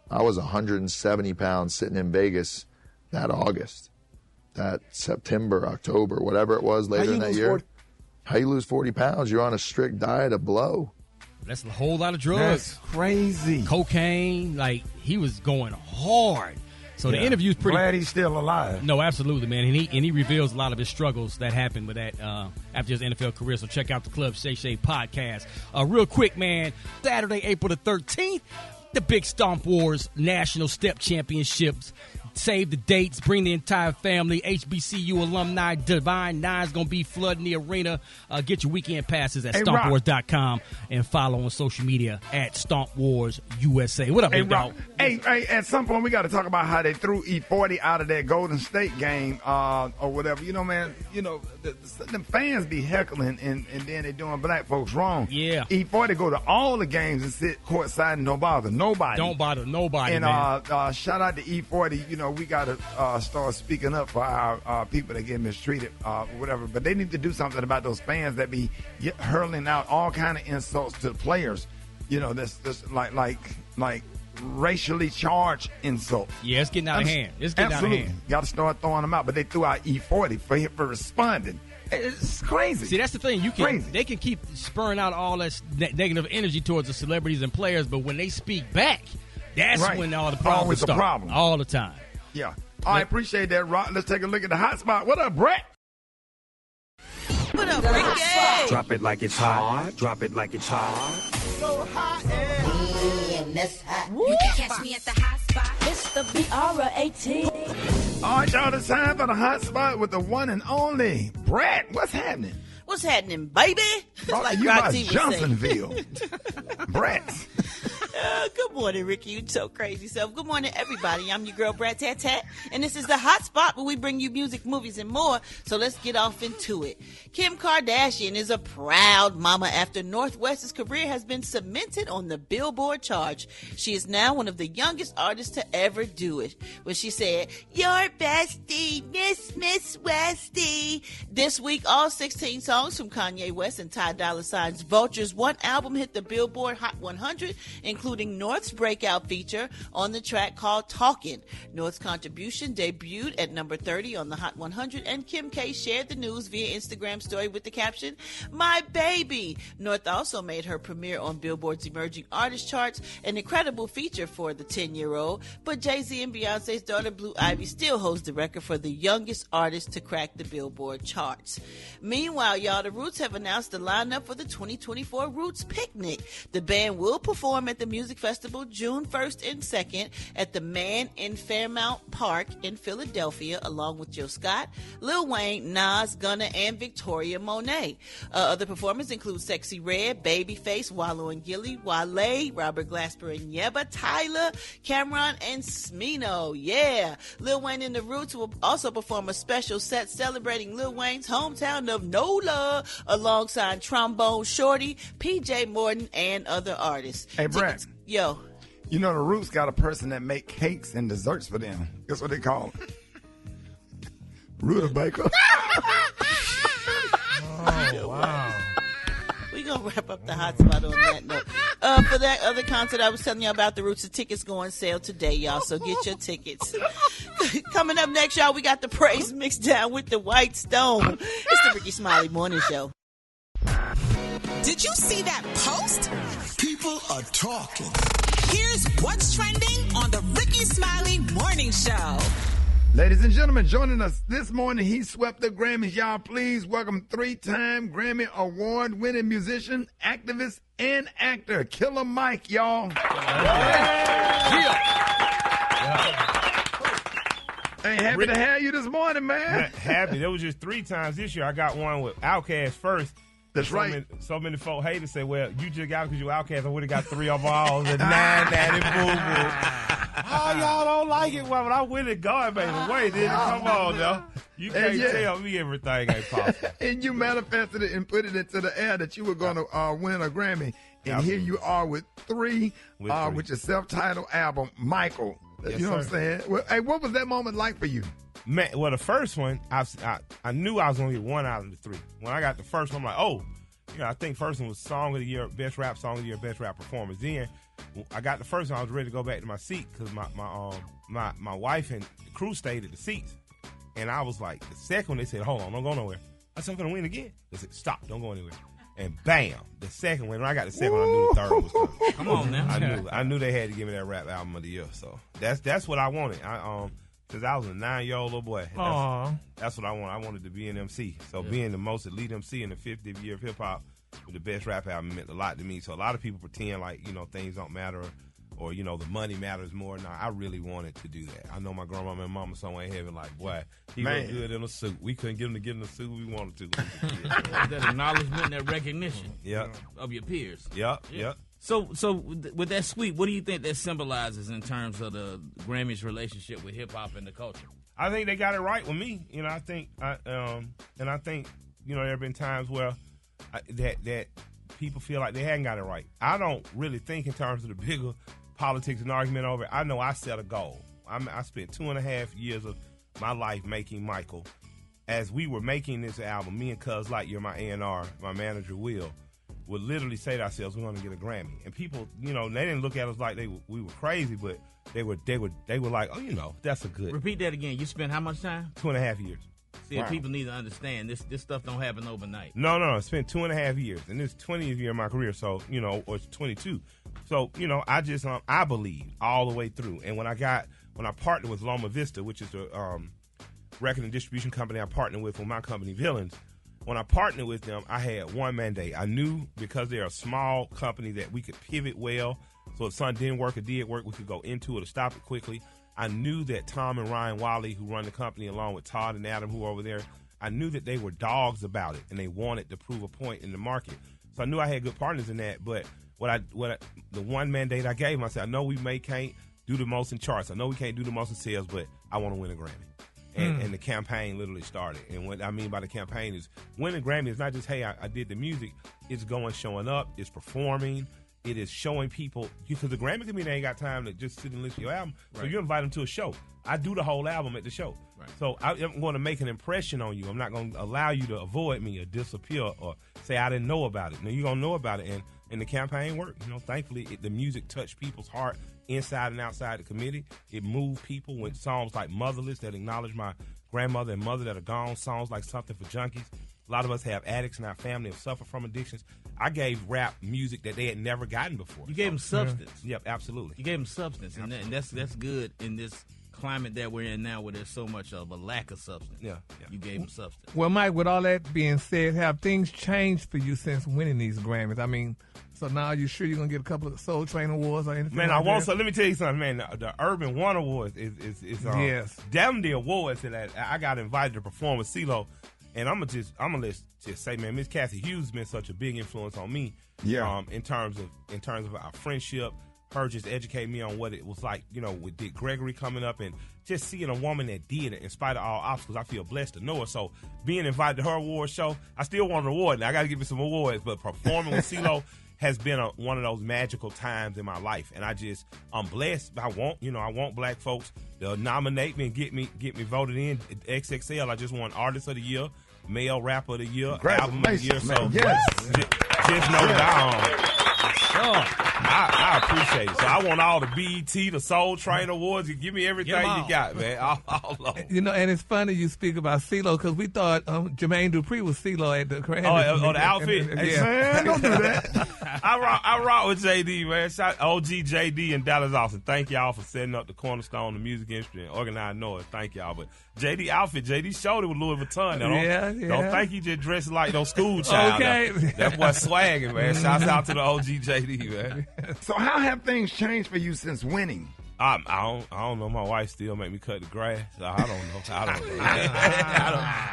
I was 170 pounds sitting in Vegas that August, that September, October, whatever it was later in that year. How you lose 40 pounds? You're on a strict diet of blow. That's a whole lot of drugs. That's crazy. Cocaine, like he was going hard. So the interview's pretty. Glad he's still alive. No, absolutely, man. And he reveals a lot of his struggles that happened with that after his NFL career. So check out the Club Shay Shay podcast. Real quick, man. Saturday, April the 13th, the Big Stomp Wars National Step Championships. Save the dates. Bring the entire family. HBCU alumni. Divine Nine's going to be flooding the arena. Get your weekend passes at StompWars.com and follow on social media at StompWarsUSA. What up, big dog? Hey, at some point we got to talk about how they threw E40 out of that Golden State game or whatever. You know, man, the fans be heckling and then they doing black folks wrong. Yeah. E40 go to all the games and sit courtside and don't bother nobody. Don't bother nobody, and, man. shout out to E40. We got to start speaking up for our people that get mistreated whatever. But they need to do something about those fans that be hurling out all kind of insults to the players. That's like racially charged insults. Yeah, it's getting out of hand. It's getting out of hand. Got to start throwing them out. But they threw out E40 for responding. It's crazy. See, that's the thing. They can keep spurring out all that negative energy towards the celebrities and players, but when they speak back, that's when all the problems Always start. the problem. All the time. Yeah. I appreciate that, Rock. Let's take a look at the hot spot. What up, Brett? What up, Ricky? Drop it like it's hot. Drop it like it's hot. So hot and that's hot. You can catch me at the hot spot. It's the BR18. All right, y'all. It's time for the hot spot with the one and only Brett. What's happening? What's happening, baby? Like Rock by T would say. Johnsonville. Brett. Good morning, Ricky. You so crazy self. Good morning, everybody. I'm your girl, Brad Tat Tat, and this is the hot spot where we bring you music, movies, and more. So let's get off into it. Kim Kardashian is a proud mama after Northwest's career has been cemented on the Billboard chart. She is now one of the youngest artists to ever do it. When she said, "Your bestie, Miss Westie." This week, all 16 songs from Kanye West and Ty Dolla $ign's Vulture's One album hit the Billboard Hot 100, including North's breakout feature on the track called Talkin'. North's contribution debuted at number 30 on the Hot 100, and Kim K shared the news via Instagram story with the caption, "My baby." North also made her premiere on Billboard's Emerging Artist charts, an incredible feature for the 10-year-old, but Jay-Z and Beyonce's daughter Blue Ivy still holds the record for the youngest artist to crack the Billboard charts. Meanwhile, y'all, the Roots have announced the lineup for the 2024 Roots Picnic. The band will perform at the music festival June 1st and 2nd at the Man in Fairmount Park in Philadelphia, along with Jill Scott, Lil Wayne, Nas, Gunna, and Victoria Monet. Other performers include Sexy Red, Babyface, Wallow and Gilly, Wale, Robert Glasper and Yeba, Tyler, Cameron, and Smino. Yeah! Lil Wayne and the Roots will also perform a special set celebrating Lil Wayne's hometown of NOLA alongside Trombone Shorty, PJ Morton, and other artists. Hey, Brad. Yo. You know, the Roots got a person that make cakes and desserts for them. That's what they call them. Rutabaker. Oh, wow. We're going to wrap up the hot spot on that note. For that other concert I was telling you about, the Roots, the tickets go on sale today, y'all, so get your tickets. Coming up next, y'all, we got the praise mixed down with the White Stone. It's the Rickey Smiley Morning Show. Did you see that post? People are talking. Here's what's trending on the Rickey Smiley Morning Show. Ladies and gentlemen, joining us this morning, he swept the Grammys. Y'all, please welcome 3-time Grammy Award-winning musician, activist, and actor, Killer Mike, y'all. Hey, happy to have you this morning, man. Happy. There was just 3 times this year. I got one with Outkast first. That's right. So many folk haters say, "Well, you just got it because you Outkast. I would have got 3 overalls and 9 daddy boo-boo." Oh, y'all don't like it? Well, when I win it, God made a way. Then come on, though. You can't tell me everything ain't possible. And you manifested it and put it into the air that you were going to win a Grammy. And here you are with 3, with your self-titled album, Michael. Yes, you know what I'm sir. saying? Well, hey, what was that moment like for you? Man, well, the first one, I knew I was going to get 1 out of the 3. When I got the first one, I'm like, oh, I think first one was Song of the Year, Best Rap Song of the Year, Best Rap Performance. Then I got the first one, I was ready to go back to my seat because my wife and the crew stayed at the seats. And I was like, the second one, they said, hold on, don't go nowhere. I said, I'm going to win again. They said, stop, don't go anywhere. And bam, the second one, when I got the second one, I knew the third one was coming. Come on now. I knew they had to give me that rap album of the year. So that's what I wanted. Since I was a 9-year-old little boy. That's what I wanted. I wanted to be an MC. So being the most elite MC in the 50th year of hip-hop with the best rap album meant a lot to me. So a lot of people pretend like, things don't matter or the money matters more. No, I really wanted to do that. I know my grandmama and mama somewhere in heaven like, boy, he looked good in a suit. We couldn't get him to get in a suit we wanted to. That acknowledgement, that recognition of your peers. Yep. So with that sweep, what do you think that symbolizes in terms of the Grammys' relationship with hip hop and the culture? I think they got it right with me. I think there have been times where that people feel like they hadn't got it right. I don't really think in terms of the bigger politics and argument over it. I know I set a goal. I spent 2.5 years of my life making Michael. As we were making this album, me and Cuz Lightyear, my A&R, my manager Will, would literally say to ourselves, we're going to get a Grammy. And people, they didn't look at us like we were crazy, but they were like, oh, that's a good. Repeat that again. You spent how much time? 2.5 years. See, people need to understand this stuff don't happen overnight. No. I spent 2.5 years, and this 20th year of my career, so, or it's 22. So, I just, I believed all the way through. And when I partnered with Loma Vista, which is a record and distribution company I partnered with my company, Villains, when I partnered with them, I had one mandate. I knew because they're a small company that we could pivot well. So if something didn't work or did work, we could go into it or stop it quickly. I knew that Tom and Ryan Wally, who run the company, along with Todd and Adam, who are over there, I knew that they were dogs about it, and they wanted to prove a point in the market. So I knew I had good partners in that. But the one mandate I gave him, I said, I know we can't do the most in charts. I know we can't do the most in sales, but I want to win a Grammy. And the campaign literally started. And what I mean by the campaign is winning Grammy is not just, hey, I did the music. It's showing up. It's performing. It is showing people, because the Grammy committee ain't got time to just sit and listen to your album. Right. So you invite them to a show. I do the whole album at the show. Right. So I'm going to make an impression on you. I'm not going to allow you to avoid me or disappear or say I didn't know about it. No, you're going to know about it. And the campaign worked. Thankfully, the music touched people's heart inside and outside the committee. It moved people with songs like Motherless that acknowledge my grandmother and mother that are gone, songs like Something for Junkies. A lot of us have addicts in our family and suffer from addictions. I gave rap music that they had never gotten before. You gave them substance. Yep, absolutely. You gave them substance, and that's good in this climate that we're in now where there's so much of a lack of substance. Yeah. You gave them substance. Well, Mike, with all that being said, have things changed for you since winning these Grammys? I mean, so now you sure you're going to get a couple of Soul Train Awards or anything? Man, like I won't. that? So let me tell you something, man. The Urban One Awards is yes. Them the awards that I got invited to perform with CeeLo. And I'm gonna just say, man, Miss Kathy Hughes has been such a big influence on me. Yeah. In terms of our friendship, her just educating me on what it was like, with Dick Gregory coming up, and just seeing a woman that did it in spite of all obstacles. I feel blessed to know her. So being invited to her award show, I still want an award. Now I got to give me some awards, but performing with CeeLo has been one of those magical times in my life, and I'm blessed. I want black folks to nominate me and get me voted in. XXL, I just won Artist of the Year, Male Rapper of the Year, Album of the Year. So just know that I appreciate it. So I want all the BET, the Soul Train Awards. You give me everything you got, man. All of them. And it's funny you speak about CeeLo because we thought Jermaine Dupri was CeeLo at the Grammy. The outfit? Yeah. Man, don't do that. I rock with JD, man. Shout OG JD and Dallas Austin. Thank y'all for setting up the cornerstone of the music industry and organized noise. Thank y'all. But JD outfit, JD showed it with Louis Vuitton. Don't think he just dressed like no school child. Okay. That boy swagging, man. Shouts out to the OG JD, man. So how have things changed for you since winning? I don't know. My wife still make me cut the grass. So I don't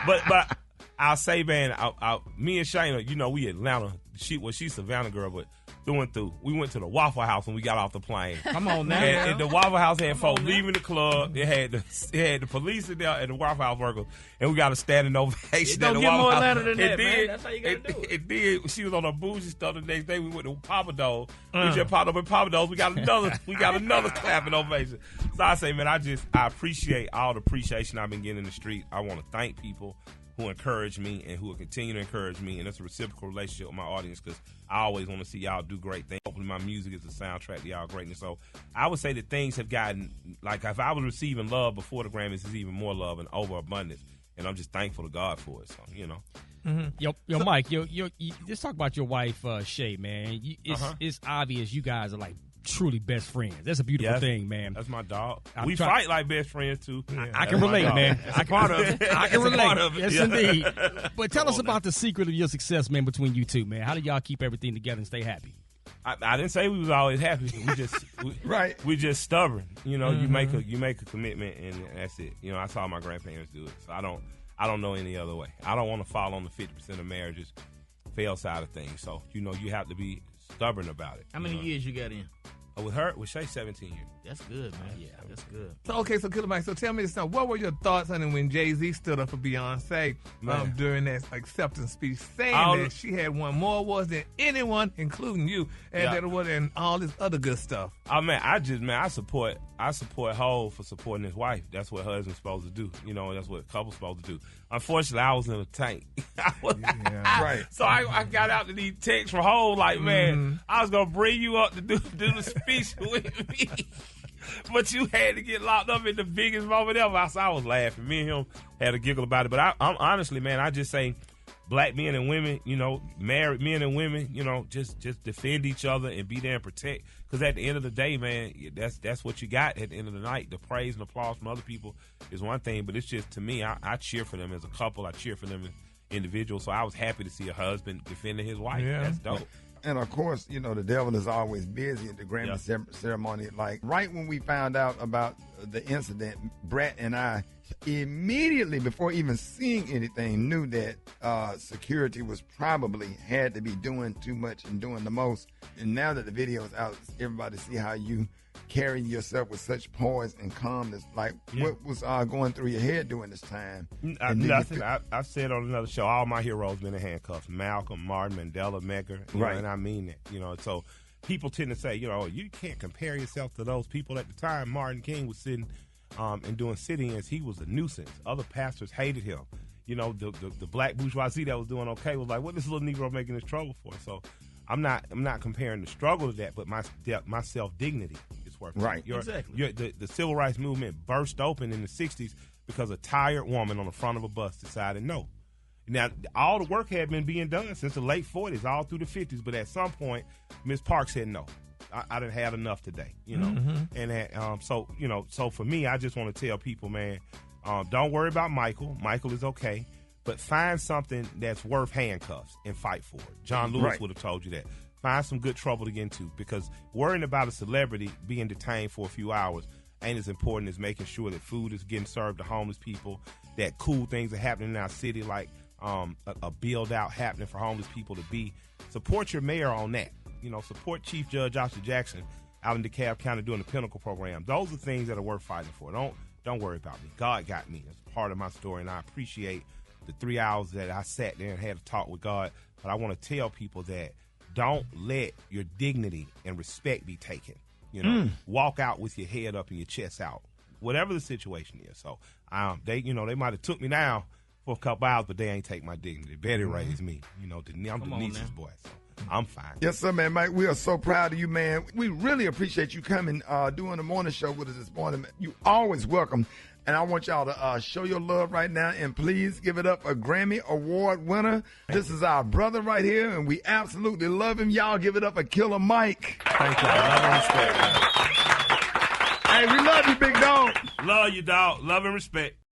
know. But I'll say, man, me and Shayna, we Atlanta. She's Savannah girl, but through and through. We went to the Waffle House when we got off the plane. Come on now. And the Waffle House had folks leaving the club. It had the police in there and the Waffle House workers, and we got a standing ovation at the Waffle House. Don't get more Atlanta than that, man. That's how you got to do it. It did. She was on her bougie stuff the next day. We went to Papa Do's. We just popped up at Papa Do's. We got another clapping ovation. So I say, man, I appreciate all the appreciation I've been getting in the street. I want to thank people who encourage me and who will continue to encourage me, and it's a reciprocal relationship with my audience because I always want to see y'all do great things. Hopefully my music is the soundtrack to y'all greatness. So I would say that things have gotten, like if I was receiving love before the Grammys, it's even more love and overabundance, and I'm just thankful to God for it. So, Yo, Mike, you just talk about your wife, Shay, man. It's obvious you guys are like truly best friends. That's a beautiful thing, man. That's my dog. We fight like best friends too. I can relate, man. That's part of it. I can relate. Part of it. Yes, indeed. But tell us about the secret of your success, man, between you two, man. How do y'all keep everything together and stay happy? I didn't say we was always happy. We just stubborn. You make a commitment and that's it. I saw my grandparents do it, so I don't know any other way. I don't want to fall on the 50% of marriages fail side of things. So you have to be stubborn about it. How many years you got in? With Shay, 17 years. That's good, man. Yeah, that's good. So Killer Mike, so tell me this now. What were your thoughts on it when Jay-Z stood up for Beyonce during that acceptance speech, saying that she had won more awards than anyone, including you, and all this other good stuff? I support Hov for supporting his wife. That's what husband's supposed to do. That's what a couple's supposed to do. Unfortunately, I was in a tank. Right. So I got out to these texts from Hov like, man, I was going to bring you up to do the speech with me. But you had to get locked up in the biggest moment ever. So I was laughing. Me and him had a giggle about it. But I'm honestly, man, I just say black men and women, married men and women, just defend each other and be there and protect. Because at the end of the day, man, that's what you got at the end of the night. The praise and applause from other people is one thing, but it's just, to me, I cheer for them as a couple. I cheer for them as individuals. So I was happy to see a husband defending his wife. Yeah. That's dope. And of course, you know, the devil is always busy at the Grammy ceremony. Like right when we found out about the incident, Brett and I immediately, before even seeing anything, knew that security was probably had to be doing too much and doing the most. And now that the video is out, everybody see how you carrying yourself with such poise and calmness. Like, what was going through your head during this time? Nothing. I've said on another show, all my heroes been in handcuffs. Malcolm, Martin, Mandela, Medgar. Right. And I mean it. You know, so people tend to say, you know, you can't compare yourself to those people. At the time, Martin King was sitting and doing sit-ins. He was a nuisance. Other pastors hated him. You know, the black bourgeoisie that was doing okay was like, what this little Negro making this trouble for? So I'm not comparing the struggle to that, but my self-dignity is worth it. Right. Exactly. The civil rights movement burst open in the 60s because a tired woman on the front of a bus decided no. Now, all the work had been being done since the late 40s, all through the 50s, but at some point, Ms. Park said no. I done had enough today, you know. And that, so for me, I just want to tell people, man, don't worry about Michael. Michael is okay. But find something that's worth handcuffs and fight for it. John Lewis would have told you that. Find some good trouble to get into, because worrying about a celebrity being detained for a few hours ain't as important as making sure that food is getting served to homeless people, that cool things are happening in our city, like a build-out happening for homeless people to be. Support your mayor on that. You know, support Chief Judge Joshua Jackson out in DeKalb County doing the Pinnacle program. Those are things that are worth fighting for. Don't worry about me. God got me. It's part of my story, and I appreciate the 3 hours that I sat there and had a talk with God. But I want to tell people that don't let your dignity and respect be taken. You know, walk out with your head up and your chest out, whatever the situation is. So they might have took me down for a couple hours, but they ain't take my dignity. Betty raised me. You know, I'm Denise's boy, so I'm fine. Yes, sir, man. Mike, we are so proud of you, man. We really appreciate you coming, doing the morning show with us this morning. You always welcome. And I want y'all to show your love right now, and please give it up a Grammy Award winner. This is our brother right here, and we absolutely love him. Y'all give it up a Killer Mike. Thank you. Love and respect. Hey, we love you, big dog. Love you, dog. Love and respect.